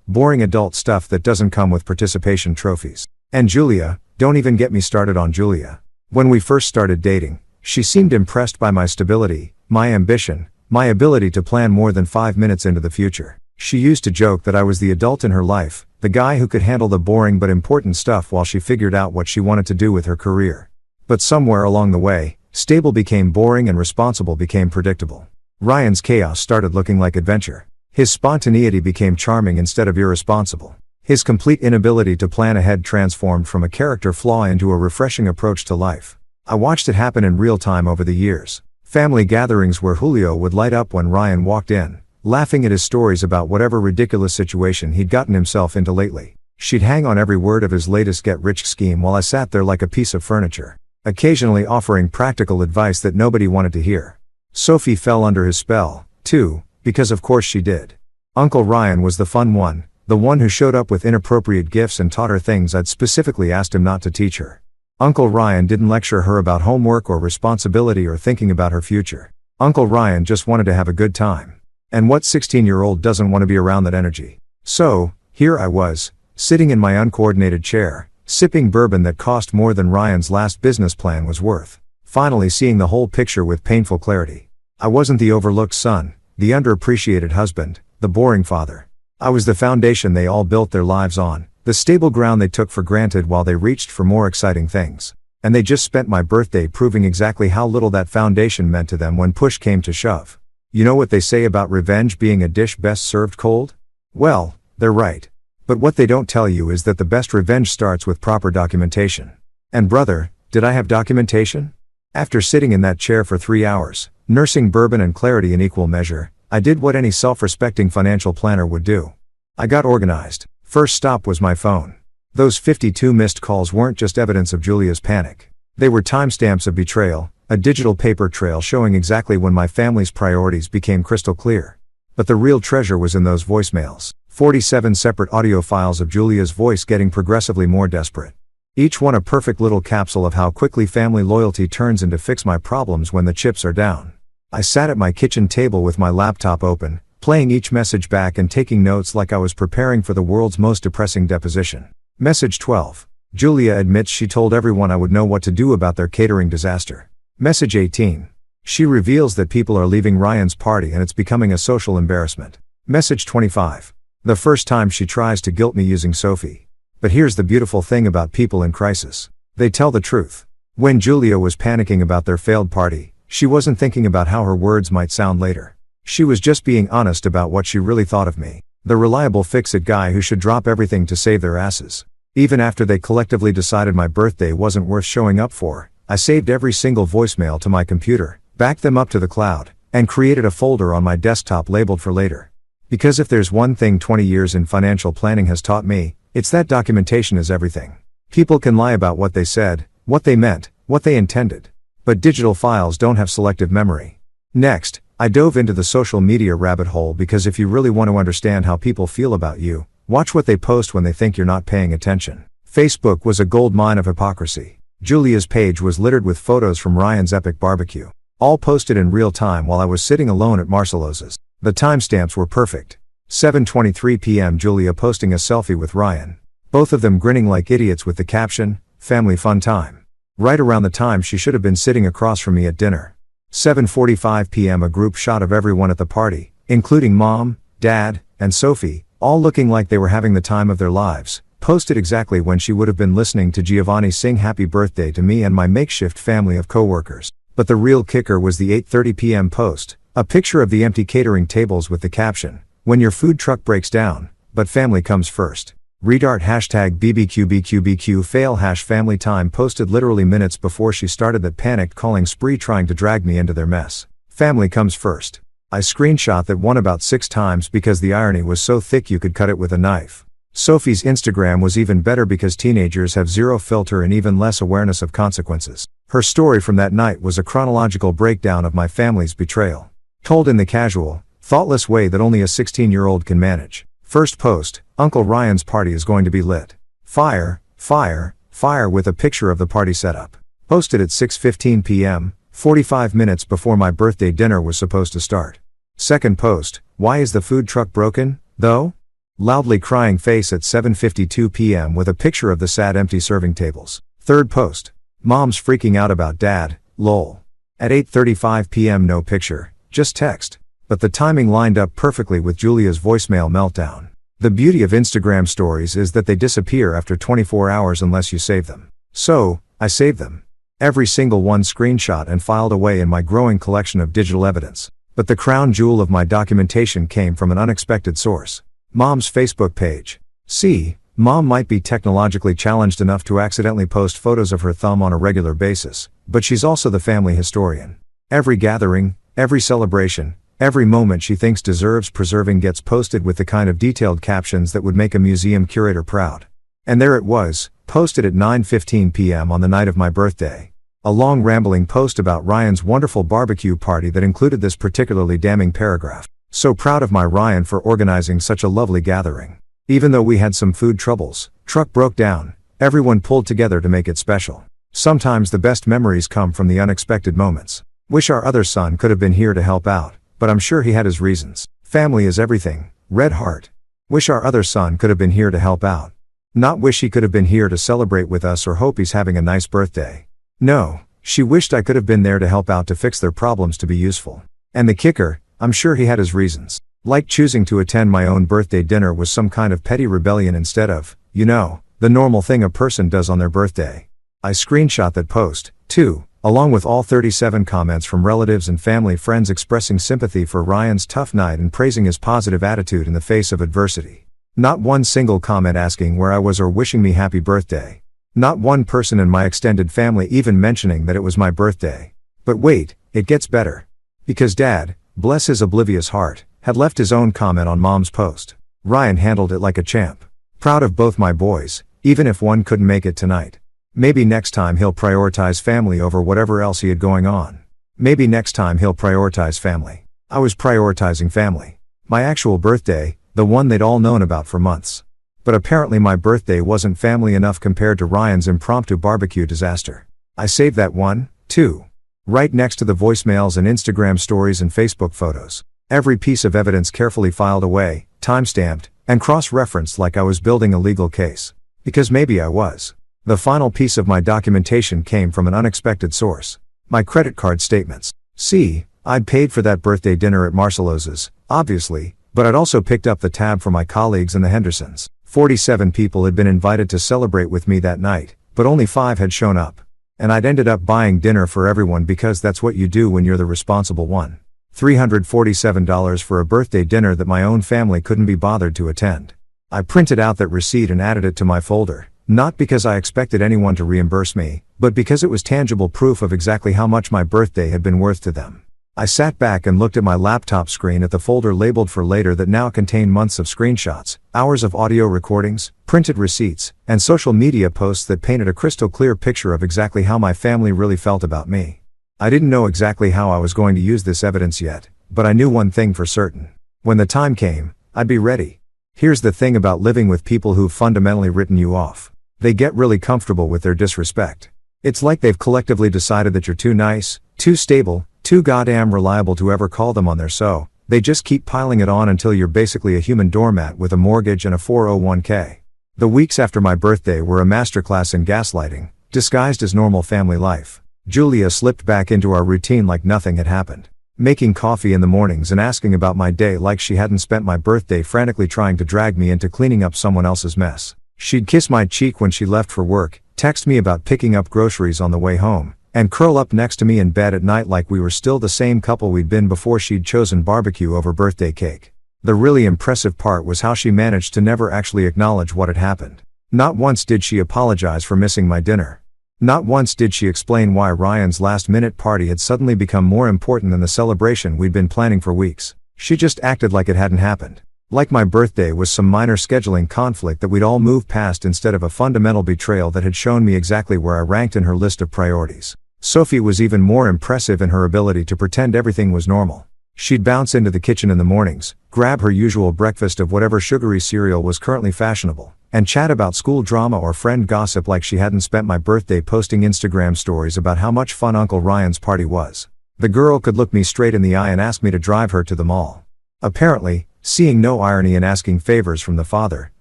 boring adult stuff that doesn't come with participation trophies. And Julia, don't even get me started on Julia. When we first started dating, she seemed impressed by my stability, my ambition, my ability to plan more than 5 minutes into the future. She used to joke that I was the adult in her life, the guy who could handle the boring but important stuff while she figured out what she wanted to do with her career. But somewhere along the way, stable became boring and responsible became predictable. Ryan's chaos started looking like adventure. His spontaneity became charming instead of irresponsible. His complete inability to plan ahead transformed from a character flaw into a refreshing approach to life. I watched it happen in real time over the years. Family gatherings where Julio would light up when Ryan walked in, laughing at his stories about whatever ridiculous situation he'd gotten himself into lately. She'd hang on every word of his latest get-rich scheme while I sat there like a piece of furniture. occasionally offering practical advice that nobody wanted to hear. Sophie fell under his spell, too, because of course she did. Uncle Ryan was the fun one, the one who showed up with inappropriate gifts and taught her things I'd specifically asked him not to teach her. Uncle Ryan didn't lecture her about homework or responsibility or thinking about her future. Uncle Ryan just wanted to have a good time. And what 16-year-old doesn't want to be around that energy? So, here I was, sitting in my uncoordinated chair, sipping bourbon that cost more than Ryan's last business plan was worth. Finally seeing the whole picture with painful clarity. I wasn't the overlooked son, the underappreciated husband, the boring father. I was the foundation they all built their lives on, the stable ground they took for granted while they reached for more exciting things. And they just spent my birthday proving exactly how little that foundation meant to them when push came to shove. You know what they say about revenge being a dish best served cold? Well, they're right. But what they don't tell you is that the best revenge starts with proper documentation. And brother, did I have documentation? After sitting in that chair for 3 hours, nursing bourbon and clarity in equal measure, I did what any self-respecting financial planner would do. I got organized. First stop was my phone. Those 52 missed calls weren't just evidence of Julia's panic. They were timestamps of betrayal, a digital paper trail showing exactly when my family's priorities became crystal clear. But the real treasure was in those voicemails. 47 separate audio files of Julia's voice getting progressively more desperate. Each one a perfect little capsule of how quickly family loyalty turns into fix my problems when the chips are down. I sat at my kitchen table with my laptop open, playing each message back and taking notes like I was preparing for the world's most depressing deposition. Message 12. Julia admits she told everyone I would know what to do about their catering disaster. Message 18. She reveals that people are leaving Ryan's party and it's becoming a social embarrassment. Message 25. The first time she tries to guilt me using Sophie. But here's the beautiful thing about people in crisis. They tell the truth. When Julia was panicking about their failed party, she wasn't thinking about how her words might sound later. She was just being honest about what she really thought of me. The reliable fix-it guy who should drop everything to save their asses. Even after they collectively decided my birthday wasn't worth showing up for, I saved every single voicemail to my computer, backed them up to the cloud, and created a folder on my desktop labeled for later. Because if there's one thing 20 years in financial planning has taught me, it's that documentation is everything. People can lie about what they said, what they meant, what they intended. But digital files don't have selective memory. Next, I dove into the social media rabbit hole because if you really want to understand how people feel about you, watch what they post when they think you're not paying attention. Facebook was a gold mine of hypocrisy. Julia's page was littered with photos from Ryan's epic barbecue, all posted in real time while I was sitting alone at Marcelosa's. The timestamps were perfect. 7:23 p.m. Julia posting a selfie with Ryan. Both of them grinning like idiots with the caption, "Family fun time." Right around the time she should have been sitting across from me at dinner. 7:45 p.m. a group shot of everyone at the party, including Mom, Dad, and Sophie, all looking like they were having the time of their lives, posted exactly when she would have been listening to Giovanni sing happy birthday to me and my makeshift family of coworkers. But the real kicker was the 8:30 p.m. post, a picture of the empty catering tables with the caption, "When your food truck breaks down, but family comes first." Redart hashtag BBQBQBQ fail hash family time posted literally minutes before she started that panicked calling spree trying to drag me into their mess. Family comes first. I screenshot that one about 6 times because the irony was so thick you could cut it with a knife. Sophie's Instagram was even better because teenagers have zero filter and even less awareness of consequences. Her story from that night was a chronological breakdown of my family's betrayal. Told in the casual, thoughtless way that only a 16-year-old can manage. First post, Uncle Ryan's party is going to be lit. Fire, fire, fire with a picture of the party setup. Posted at 6:15 p.m., 45 minutes before my birthday dinner was supposed to start. Second post, why is the food truck broken, though? Loudly crying face at 7:52 p.m. with a picture of the sad empty serving tables. Third post, Mom's freaking out about Dad, lol. At 8:35 p.m. no picture, just text. But the timing lined up perfectly with Julia's voicemail meltdown. The beauty of Instagram stories is that they disappear after 24 hours unless you save them. So, I saved them. Every single one screenshot and filed away in my growing collection of digital evidence. But the crown jewel of my documentation came from an unexpected source. Mom's Facebook page. See, Mom might be technologically challenged enough to accidentally post photos of her thumb on a regular basis, but she's also the family historian. Every gathering, every celebration, every moment she thinks deserves preserving gets posted with the kind of detailed captions that would make a museum curator proud. And there it was, posted at 9:15 p.m. on the night of my birthday. A long rambling post about Ryan's wonderful barbecue party that included this particularly damning paragraph. So proud of my Ryan for organizing such a lovely gathering. Even though we had some food troubles, truck broke down, everyone pulled together to make it special. Sometimes the best memories come from the unexpected moments. Wish our other son could have been here to help out, but I'm sure he had his reasons. Family is everything, red heart. Wish our other son could have been here to help out. Not wish he could have been here to celebrate with us or hope he's having a nice birthday. No, she wished I could have been there to help out to fix their problems to be useful. And the kicker, I'm sure he had his reasons. Like choosing to attend my own birthday dinner was some kind of petty rebellion instead of, the normal thing a person does on their birthday. I screenshot that post, too, along with all 37 comments from relatives and family friends expressing sympathy for Ryan's tough night and praising his positive attitude in the face of adversity. Not one single comment asking where I was or wishing me happy birthday. Not one person in my extended family even mentioning that it was my birthday. But wait, it gets better. Because Dad, bless his oblivious heart, had left his own comment on Mom's post. Ryan handled it like a champ. Proud of both my boys, even if one couldn't make it tonight. Maybe next time he'll prioritize family over whatever else he had going on. Maybe next time he'll prioritize family. I was prioritizing family. My actual birthday, the one they'd all known about for months. But apparently my birthday wasn't family enough compared to Ryan's impromptu barbecue disaster. I saved that one, too. Right next to the voicemails and Instagram stories and Facebook photos. Every piece of evidence carefully filed away, time-stamped, and cross-referenced like I was building a legal case. Because maybe I was. The final piece of my documentation came from an unexpected source. My credit card statements. See, I'd paid for that birthday dinner at Marcello's, obviously, but I'd also picked up the tab for my colleagues and the Hendersons. 47 people had been invited to celebrate with me that night, but only 5 had shown up. And I'd ended up buying dinner for everyone because that's what you do when you're the responsible one. $347 for a birthday dinner that my own family couldn't be bothered to attend. I printed out that receipt and added it to my folder. Not because I expected anyone to reimburse me, but because it was tangible proof of exactly how much my birthday had been worth to them. I sat back and looked at my laptop screen at the folder labeled for later that now contained months of screenshots, hours of audio recordings, printed receipts, and social media posts that painted a crystal clear picture of exactly how my family really felt about me. I didn't know exactly how I was going to use this evidence yet, but I knew one thing for certain. When the time came, I'd be ready. Here's the thing about living with people who've fundamentally written you off. They get really comfortable with their disrespect. It's like they've collectively decided that you're too nice, too stable, too goddamn reliable to ever call them on their so, they just keep piling it on until you're basically a human doormat with a mortgage and a 401k. The weeks after my birthday were a masterclass in gaslighting, disguised as normal family life. Julia slipped back into our routine like nothing had happened. Making coffee in the mornings and asking about my day like she hadn't spent my birthday frantically trying to drag me into cleaning up someone else's mess. She'd kiss my cheek when she left for work, text me about picking up groceries on the way home, and curl up next to me in bed at night like we were still the same couple we'd been before she'd chosen barbecue over birthday cake. The really impressive part was how she managed to never actually acknowledge what had happened. Not once did she apologize for missing my dinner. Not once did she explain why Ryan's last-minute party had suddenly become more important than the celebration we'd been planning for weeks. She just acted like it hadn't happened. Like my birthday was some minor scheduling conflict that we'd all move past instead of a fundamental betrayal that had shown me exactly where I ranked in her list of priorities. Sophie was even more impressive in her ability to pretend everything was normal. She'd bounce into the kitchen in the mornings, grab her usual breakfast of whatever sugary cereal was currently fashionable, and chat about school drama or friend gossip like she hadn't spent my birthday posting Instagram stories about how much fun Uncle Ryan's party was. The girl could look me straight in the eye and ask me to drive her to the mall. Apparently, seeing no irony in asking favors from the father,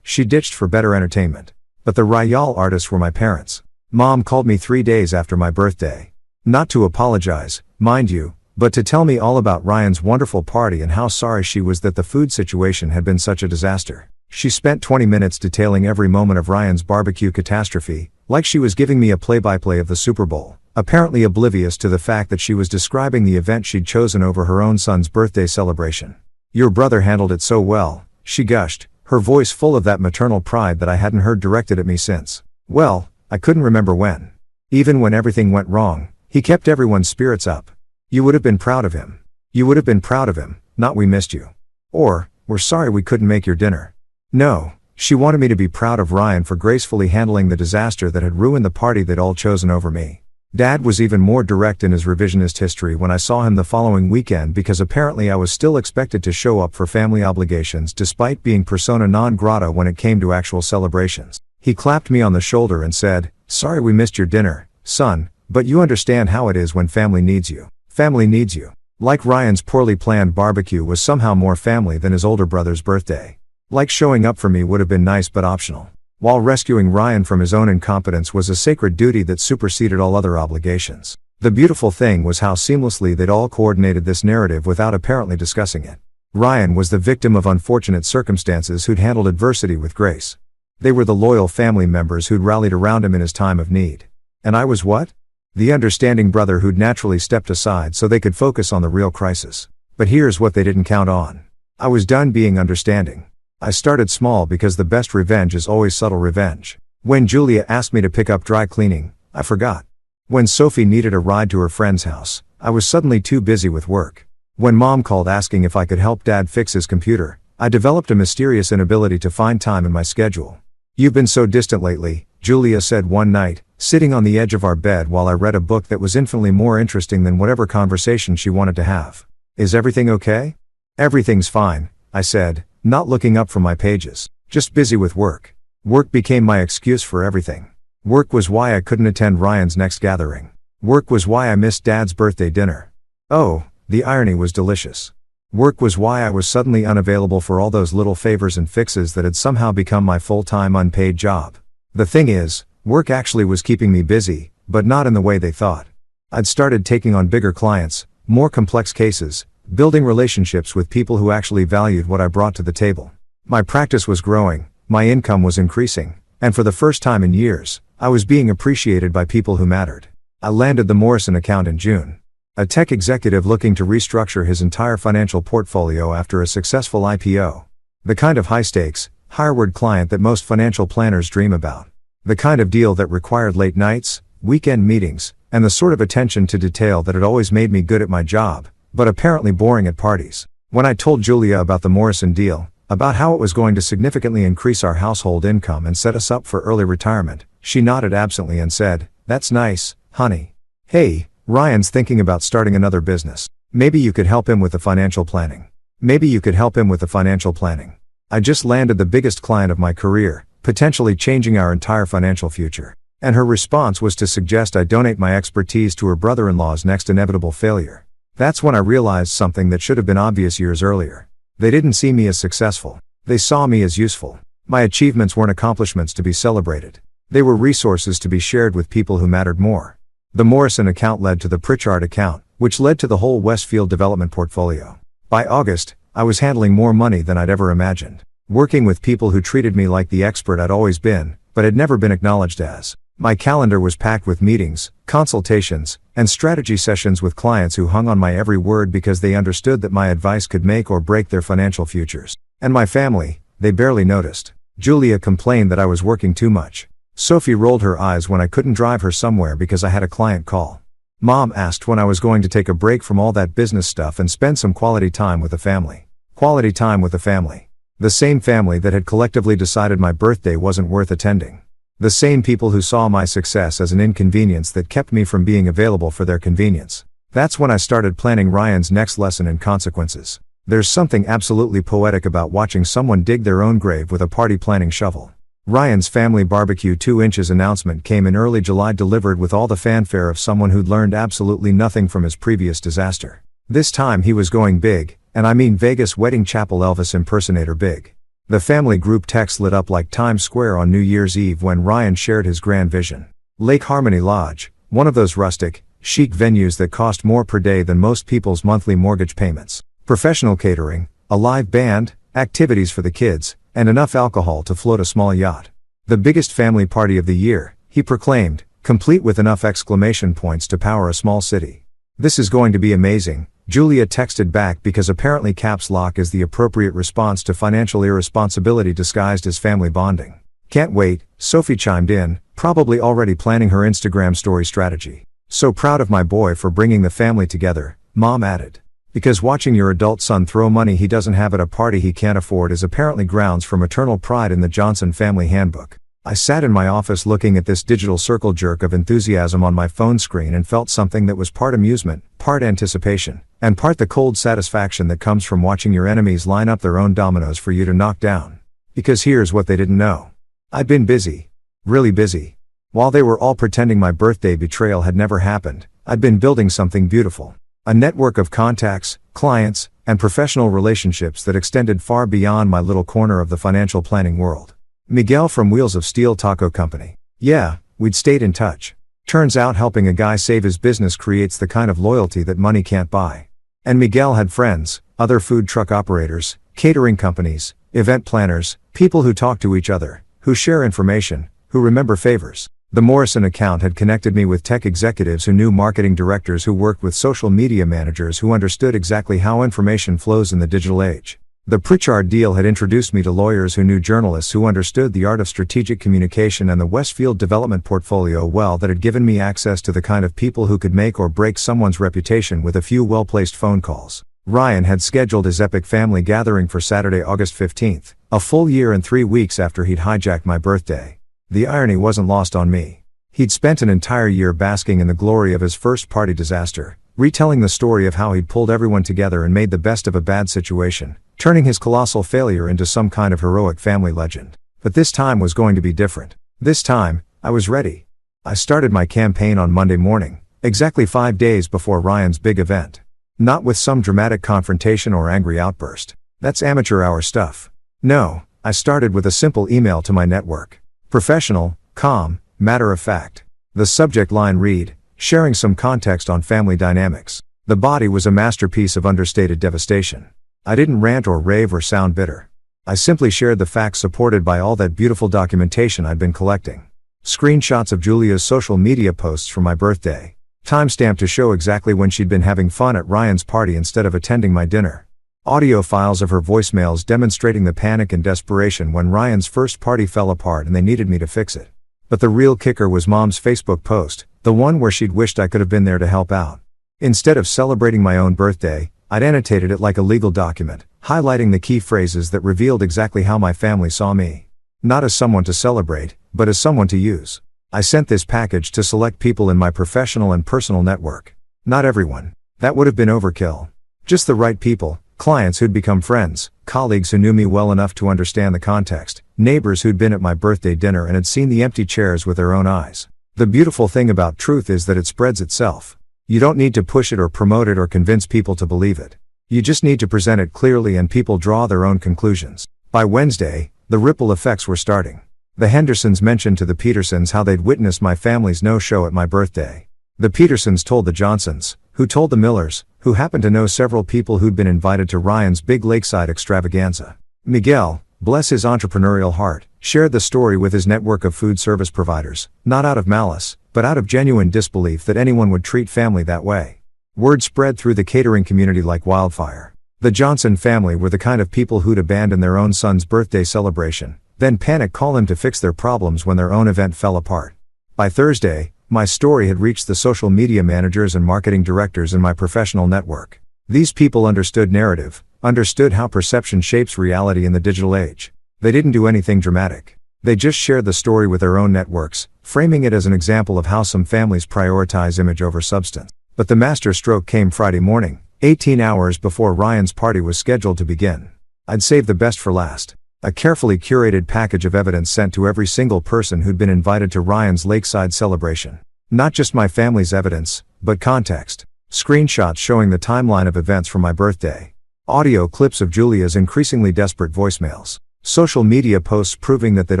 she ditched for better entertainment. But the Royale artists were my parents. Mom called me 3 days after my birthday. Not to apologize, mind you, but to tell me all about Ryan's wonderful party and how sorry she was that the food situation had been such a disaster. She spent 20 minutes detailing every moment of Ryan's barbecue catastrophe, like she was giving me a play-by-play of the Super Bowl, apparently oblivious to the fact that she was describing the event she'd chosen over her own son's birthday celebration. "Your brother handled it so well," she gushed, her voice full of that maternal pride that I hadn't heard directed at me since. Well, I couldn't remember when. Even when everything went wrong, he kept everyone's spirits up. You would have been proud of him. You would have been proud of him, not "we missed you." Or, "we're sorry we couldn't make your dinner." No, she wanted me to be proud of Ryan for gracefully handling the disaster that had ruined the party they'd all chosen over me. Dad was even more direct in his revisionist history when I saw him the following weekend because apparently I was still expected to show up for family obligations despite being persona non grata when it came to actual celebrations. He clapped me on the shoulder and said, "Sorry we missed your dinner, son, but you understand how it is when family needs you. Family needs you." Like Ryan's poorly planned barbecue was somehow more family than his older brother's birthday. Like showing up for me would have been nice but optional. While rescuing Ryan from his own incompetence was a sacred duty that superseded all other obligations. The beautiful thing was how seamlessly they'd all coordinated this narrative without apparently discussing it. Ryan was the victim of unfortunate circumstances who'd handled adversity with grace. They were the loyal family members who'd rallied around him in his time of need. And I was what? The understanding brother who'd naturally stepped aside so they could focus on the real crisis. But here's what they didn't count on. I was done being understanding. I started small because the best revenge is always subtle revenge. When Julia asked me to pick up dry cleaning, I forgot. When Sophie needed a ride to her friend's house, I was suddenly too busy with work. When Mom called asking if I could help Dad fix his computer, I developed a mysterious inability to find time in my schedule. "You've been so distant lately," Julia said one night, sitting on the edge of our bed while I read a book that was infinitely more interesting than whatever conversation she wanted to have. "Is everything okay?" "Everything's fine," I said, not looking up from my pages. "Just busy with work." Work became my excuse for everything. Work was why I couldn't attend Ryan's next gathering. Work was why I missed Dad's birthday dinner. Oh, the irony was delicious. Work was why I was suddenly unavailable for all those little favors and fixes that had somehow become my full-time unpaid job. The thing is, work actually was keeping me busy, but not in the way they thought. I'd started taking on bigger clients, more complex cases, building relationships with people who actually valued what I brought to the table. My practice was growing, my income was increasing, and for the first time in years, I was being appreciated by people who mattered. I landed the Morrison account in June. A tech executive looking to restructure his entire financial portfolio after a successful IPO. The kind of high-stakes, higher-word client that most financial planners dream about. The kind of deal that required late nights, weekend meetings, and the sort of attention to detail that had always made me good at my job, but apparently boring at parties. When I told Julia about the Morrison deal, about how it was going to significantly increase our household income and set us up for early retirement, she nodded absently and said, "That's nice, honey. Hey, Ryan's thinking about starting another business. Maybe you could help him with the financial planning." Maybe you could help him with the financial planning. I just landed the biggest client of my career, potentially changing our entire financial future. And her response was to suggest I donate my expertise to her brother-in-law's next inevitable failure. That's when I realized something that should have been obvious years earlier. They didn't see me as successful. They saw me as useful. My achievements weren't accomplishments to be celebrated. They were resources to be shared with people who mattered more. The Morrison account led to the Pritchard account, which led to the whole Westfield development portfolio. By August, I was handling more money than I'd ever imagined. Working with people who treated me like the expert I'd always been, but had never been acknowledged as. My calendar was packed with meetings, consultations, and strategy sessions with clients who hung on my every word because they understood that my advice could make or break their financial futures. And my family, they barely noticed. Julia complained that I was working too much. Sophie rolled her eyes when I couldn't drive her somewhere because I had a client call. Mom asked when I was going to take a break from all that business stuff and spend some quality time with the family. Quality time with the family. The same family that had collectively decided my birthday wasn't worth attending. The same people who saw my success as an inconvenience that kept me from being available for their convenience. That's when I started planning Ryan's next lesson in consequences. There's something absolutely poetic about watching someone dig their own grave with a party planning shovel. Ryan's family barbecue 2 inches announcement came in early July, delivered with all the fanfare of someone who'd learned absolutely nothing from his previous disaster. This time he was going big, and I mean Vegas wedding chapel Elvis impersonator big. The family group text lit up like Times Square on New Year's Eve when Ryan shared his grand vision. Lake Harmony Lodge, one of those rustic, chic venues that cost more per day than most people's monthly mortgage payments. Professional catering, a live band, activities for the kids, and enough alcohol to float a small yacht. The biggest family party of the year, he proclaimed, complete with enough exclamation points to power a small city. "This is going to be amazing," Julia texted back, because apparently caps lock is the appropriate response to financial irresponsibility disguised as family bonding. "Can't wait," Sophie chimed in, probably already planning her Instagram story strategy. "So proud of my boy for bringing the family together," Mom added. Because watching your adult son throw money he doesn't have at a party he can't afford is apparently grounds for maternal pride in the Johnson family handbook. I sat in my office looking at this digital circle jerk of enthusiasm on my phone screen and felt something that was part amusement, part anticipation, and part the cold satisfaction that comes from watching your enemies line up their own dominoes for you to knock down. Because here's what they didn't know. I'd been busy. Really busy. While they were all pretending my birthday betrayal had never happened, I'd been building something beautiful. A network of contacts, clients, and professional relationships that extended far beyond my little corner of the financial planning world. Miguel from Wheels of Steel Taco Company. Yeah, we'd stayed in touch. Turns out helping a guy save his business creates the kind of loyalty that money can't buy. And Miguel had friends, other food truck operators, catering companies, event planners, people who talk to each other, who share information, who remember favors. The Morrison account had connected me with tech executives who knew marketing directors who worked with social media managers who understood exactly how information flows in the digital age. The Pritchard deal had introduced me to lawyers who knew journalists who understood the art of strategic communication, and the Westfield development portfolio well that had given me access to the kind of people who could make or break someone's reputation with a few well-placed phone calls. Ryan had scheduled his epic family gathering for Saturday, August 15th, a full year and 3 weeks after he'd hijacked my birthday. The irony wasn't lost on me. He'd spent an entire year basking in the glory of his first party disaster, retelling the story of how he'd pulled everyone together and made the best of a bad situation, turning his colossal failure into some kind of heroic family legend. But this time was going to be different. This time, I was ready. I started my campaign on Monday morning, exactly 5 days before Ryan's big event. Not with some dramatic confrontation or angry outburst. That's amateur hour stuff. No, I started with a simple email to my network. Professional, calm, matter of fact. The subject line read, sharing some context on family dynamics. The body was a masterpiece of understated devastation. I didn't rant or rave or sound bitter. I simply shared the facts supported by all that beautiful documentation I'd been collecting. Screenshots of Julia's social media posts from my birthday. Timestamped to show exactly when she'd been having fun at Ryan's party instead of attending my dinner. Audio files of her voicemails demonstrating the panic and desperation when Ryan's first party fell apart and they needed me to fix it. But the real kicker was Mom's Facebook post, the one where she'd wished I could have been there to help out. Instead of celebrating my own birthday, I'd annotated it like a legal document, highlighting the key phrases that revealed exactly how my family saw me. Not as someone to celebrate, but as someone to use. I sent this package to select people in my professional and personal network. Not everyone. That would have been overkill. Just the right people, clients who'd become friends, colleagues who knew me well enough to understand the context, neighbors who'd been at my birthday dinner and had seen the empty chairs with their own eyes. The beautiful thing about truth is that it spreads itself. You don't need to push it or promote it or convince people to believe it. You just need to present it clearly and people draw their own conclusions. By Wednesday, the ripple effects were starting. The Hendersons mentioned to the Petersons how they'd witnessed my family's no-show at my birthday. The Petersons told the Johnsons, who told the Millers, who happened to know several people who'd been invited to Ryan's big lakeside extravaganza. Miguel, bless his entrepreneurial heart, shared the story with his network of food service providers, not out of malice, but out of genuine disbelief that anyone would treat family that way. Word spread through the catering community like wildfire. The Johnson family were the kind of people who'd abandon their own son's birthday celebration, then panic call him to fix their problems when their own event fell apart. By Thursday, my story had reached the social media managers and marketing directors in my professional network. These people understood narrative, understood how perception shapes reality in the digital age. They didn't do anything dramatic. They just shared the story with their own networks, framing it as an example of how some families prioritize image over substance. But the master stroke came Friday morning, 18 hours before Ryan's party was scheduled to begin. I'd saved the best for last. A carefully curated package of evidence sent to every single person who'd been invited to Ryan's lakeside celebration. Not just my family's evidence, but context. Screenshots showing the timeline of events from my birthday. Audio clips of Julia's increasingly desperate voicemails. Social media posts proving that they'd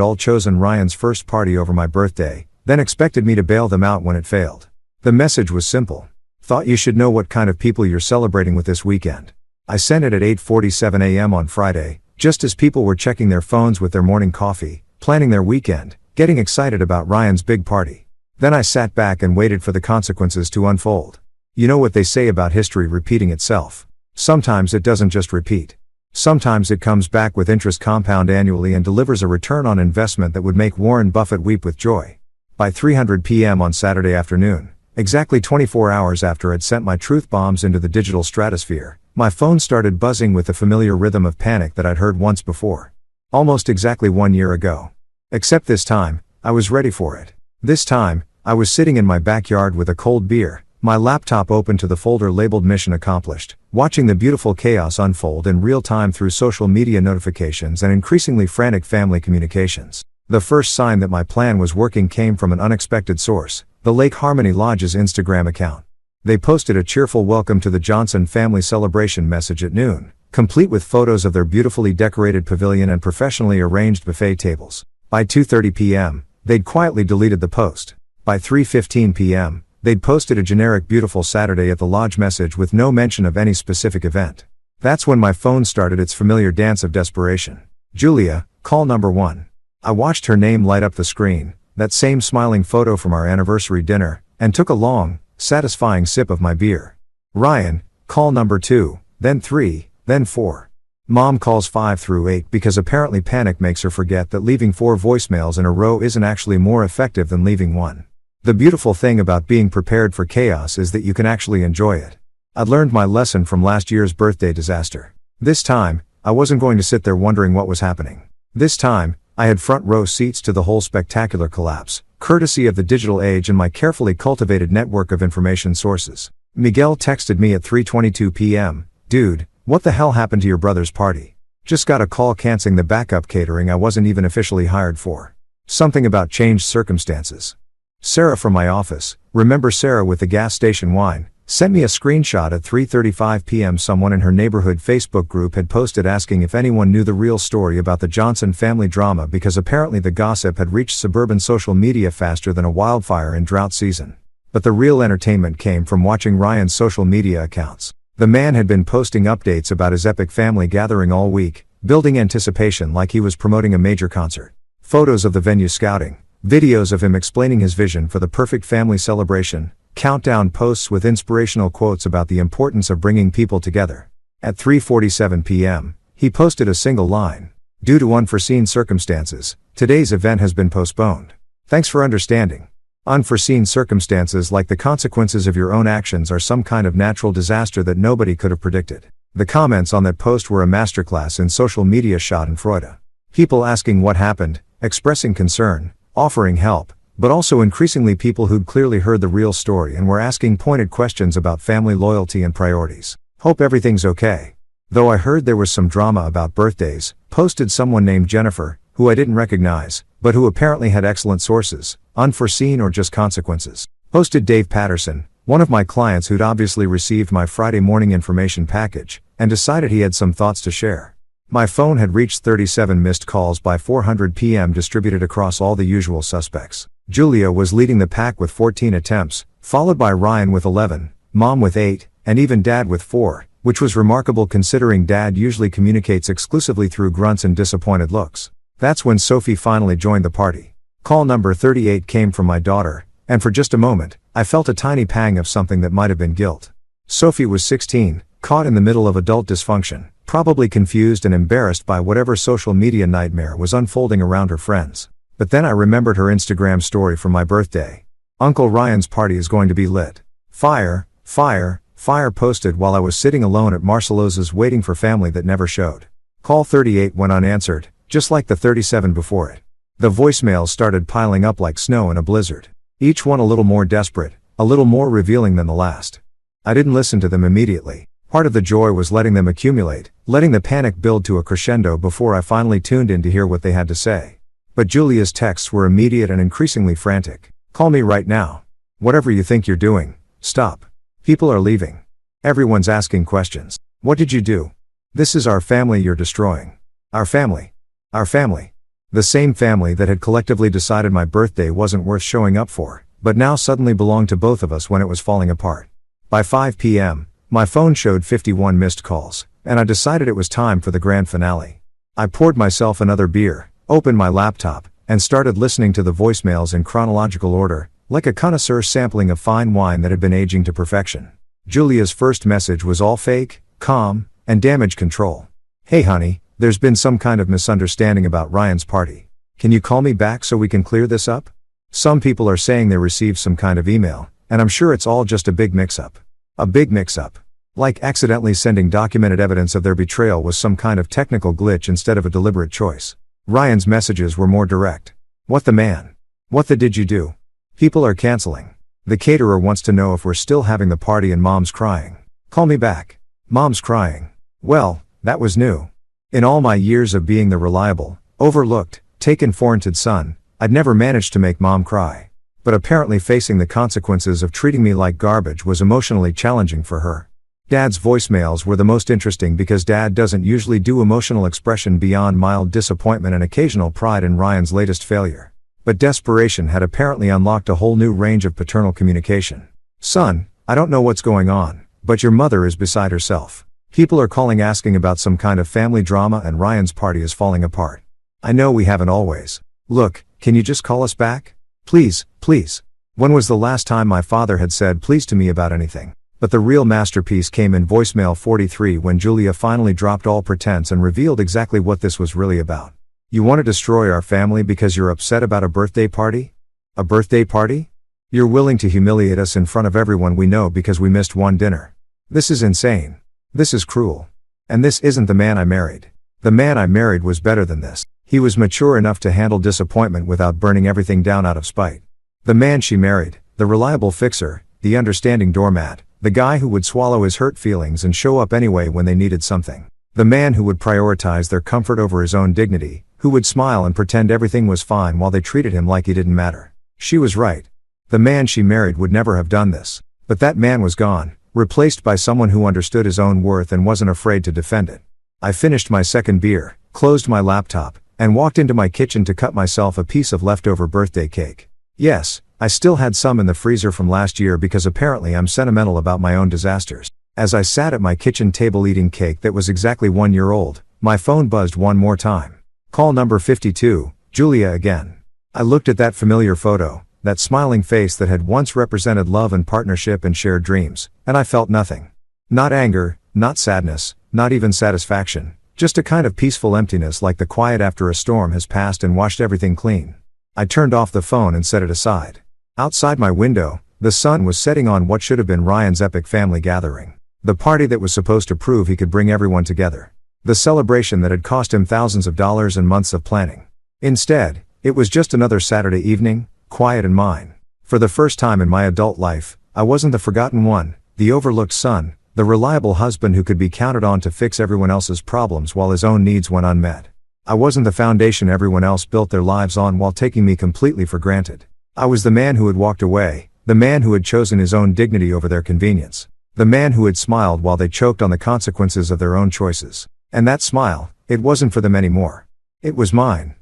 all chosen Ryan's first party over my birthday, then expected me to bail them out when it failed. The message was simple. Thought you should know what kind of people you're celebrating with this weekend. I sent it at 8:47 a.m. on Friday, just as people were checking their phones with their morning coffee, planning their weekend, getting excited about Ryan's big party. Then I sat back and waited for the consequences to unfold. You know what they say about history repeating itself. Sometimes it doesn't just repeat. Sometimes it comes back with interest compound annually and delivers a return on investment that would make Warren Buffett weep with joy. By 3:00 p.m. on Saturday afternoon, exactly 24 hours after I'd sent my truth bombs into the digital stratosphere, my phone started buzzing with the familiar rhythm of panic that I'd heard once before. Almost exactly 1 year ago. Except this time, I was ready for it. This time, I was sitting in my backyard with a cold beer, my laptop open to the folder labeled Mission Accomplished, watching the beautiful chaos unfold in real time through social media notifications and increasingly frantic family communications. The first sign that my plan was working came from an unexpected source, the Lake Harmony Lodge's Instagram account. They posted a cheerful welcome to the Johnson family celebration message at noon, complete with photos of their beautifully decorated pavilion and professionally arranged buffet tables. By 2:30 p.m., they'd quietly deleted the post. By 3:15 p.m., they'd posted a generic beautiful Saturday at the lodge message with no mention of any specific event. That's when my phone started its familiar dance of desperation. Julia, call number 1. I watched her name light up the screen, that same smiling photo from our anniversary dinner, and took a long, satisfying sip of my beer. Ryan, call number 2, then 3, then 4. Mom calls 5 through 8 because apparently panic makes her forget that leaving 4 voicemails in a row isn't actually more effective than leaving 1. The beautiful thing about being prepared for chaos is that you can actually enjoy it. I'd learned my lesson from last year's birthday disaster. This time, I wasn't going to sit there wondering what was happening. This time, I had front row seats to the whole spectacular collapse, courtesy of the digital age and my carefully cultivated network of information sources. Miguel texted me at 3:22 p.m., "Dude, what the hell happened to your brother's party? Just got a call canceling the backup catering I wasn't even officially hired for. Something about changed circumstances." Sarah from my office, remember Sarah with the gas station wine, sent me a screenshot at 3:35 p.m. Someone in her neighborhood Facebook group had posted asking if anyone knew the real story about the Johnson family drama because apparently the gossip had reached suburban social media faster than a wildfire in drought season. But the real entertainment came from watching Ryan's social media accounts. The man had been posting updates about his epic family gathering all week, building anticipation like he was promoting a major concert. Photos of the venue scouting, videos of him explaining his vision for the perfect family celebration, countdown posts with inspirational quotes about the importance of bringing people together. At 3:47 p.m., he posted a single line. "Due to unforeseen circumstances, today's event has been postponed. Thanks for understanding." Unforeseen circumstances like the consequences of your own actions are some kind of natural disaster that nobody could have predicted. The comments on that post were a masterclass in social media schadenfreude. People asking what happened, expressing concern, offering help, but also increasingly people who'd clearly heard the real story and were asking pointed questions about family loyalty and priorities. "Hope everything's okay. Though I heard there was some drama about birthdays," posted someone named Jennifer, who I didn't recognize, but who apparently had excellent sources, unforeseen or just consequences. Posted Dave Patterson, one of my clients who'd obviously received my Friday morning information package, and decided he had some thoughts to share. My phone had reached 37 missed calls by 400 p.m. distributed across all the usual suspects. Julia was leading the pack with 14 attempts, followed by Ryan with 11, Mom with 8, and even Dad with 4, which was remarkable considering Dad usually communicates exclusively through grunts and disappointed looks. That's when Sophie finally joined the party. Call number 38 came from my daughter, and for just a moment, I felt a tiny pang of something that might have been guilt. Sophie was 16, caught in the middle of adult dysfunction, probably confused and embarrassed by whatever social media nightmare was unfolding around her friends. But then I remembered her Instagram story from my birthday. "Uncle Ryan's party is going to be lit. Fire, fire, fire," posted while I was sitting alone at Marcelosa's waiting for family that never showed. Call 38 went unanswered, just like the 37 before it. The voicemails started piling up like snow in a blizzard. Each one a little more desperate, a little more revealing than the last. I didn't listen to them immediately. Part of the joy was letting them accumulate, letting the panic build to a crescendo before I finally tuned in to hear what they had to say. But Julia's texts were immediate and increasingly frantic. "Call me right now. Whatever you think you're doing, stop. People are leaving. Everyone's asking questions. What did you do? This is our family you're destroying. Our family. Our family." The same family that had collectively decided my birthday wasn't worth showing up for, but now suddenly belonged to both of us when it was falling apart. By 5 p.m., my phone showed 51 missed calls, and I decided it was time for the grand finale. I poured myself another beer, opened my laptop, and started listening to the voicemails in chronological order, like a connoisseur sampling a fine wine that had been aging to perfection. Julia's first message was all fake, calm, and damage control. "Hey honey, there's been some kind of misunderstanding about Ryan's party. Can you call me back so we can clear this up? Some people are saying they received some kind of email, and I'm sure it's all just a big mix-up. A big mix-up. Like accidentally sending documented evidence of their betrayal was some kind of technical glitch instead of a deliberate choice." Ryan's messages were more direct. What the man? What the did you do? People are canceling. The caterer wants to know if we're still having the party and mom's crying. Call me back. Mom's crying. Well, that was new. In all my years of being the reliable, overlooked, taken for granted son, I'd never managed to make mom cry. But apparently facing the consequences of treating me like garbage was emotionally challenging for her. Dad's voicemails were the most interesting because Dad doesn't usually do emotional expression beyond mild disappointment and occasional pride in Ryan's latest failure. But desperation had apparently unlocked a whole new range of paternal communication. Son, I don't know what's going on, but your mother is beside herself. People are calling asking about some kind of family drama and Ryan's party is falling apart. I know we haven't always. Look, can you just call us back? Please, please. When was the last time my father had said please to me about anything? But the real masterpiece came in voicemail 43 when Julia finally dropped all pretense and revealed exactly what this was really about. You want to destroy our family because you're upset about a birthday party? A birthday party? You're willing to humiliate us in front of everyone we know because we missed one dinner. This is insane. This is cruel. And this isn't the man I married. The man I married was better than this. He was mature enough to handle disappointment without burning everything down out of spite. The man she married, the reliable fixer, the understanding doormat, the guy who would swallow his hurt feelings and show up anyway when they needed something. The man who would prioritize their comfort over his own dignity, who would smile and pretend everything was fine while they treated him like he didn't matter. She was right. The man she married would never have done this. But that man was gone, replaced by someone who understood his own worth and wasn't afraid to defend it. I finished my second beer, closed my laptop, and walked into my kitchen to cut myself a piece of leftover birthday cake. Yes, I still had some in the freezer from last year because apparently I'm sentimental about my own disasters. As I sat at my kitchen table eating cake that was exactly 1 year old, my phone buzzed one more time. Call number 52, Julia again. I looked at that familiar photo, that smiling face that had once represented love and partnership and shared dreams, and I felt nothing. Not anger, not sadness, not even satisfaction, just a kind of peaceful emptiness like the quiet after a storm has passed and washed everything clean. I turned off the phone and set it aside. Outside my window, the sun was setting on what should have been Ryan's epic family gathering. The party that was supposed to prove he could bring everyone together. The celebration that had cost him thousands of dollars and months of planning. Instead, it was just another Saturday evening, quiet and mine. For the first time in my adult life, I wasn't the forgotten one, the overlooked son, the reliable husband who could be counted on to fix everyone else's problems while his own needs went unmet. I wasn't the foundation everyone else built their lives on while taking me completely for granted. I was the man who had walked away, the man who had chosen his own dignity over their convenience, the man who had smiled while they choked on the consequences of their own choices. And that smile, it wasn't for them anymore. It was mine.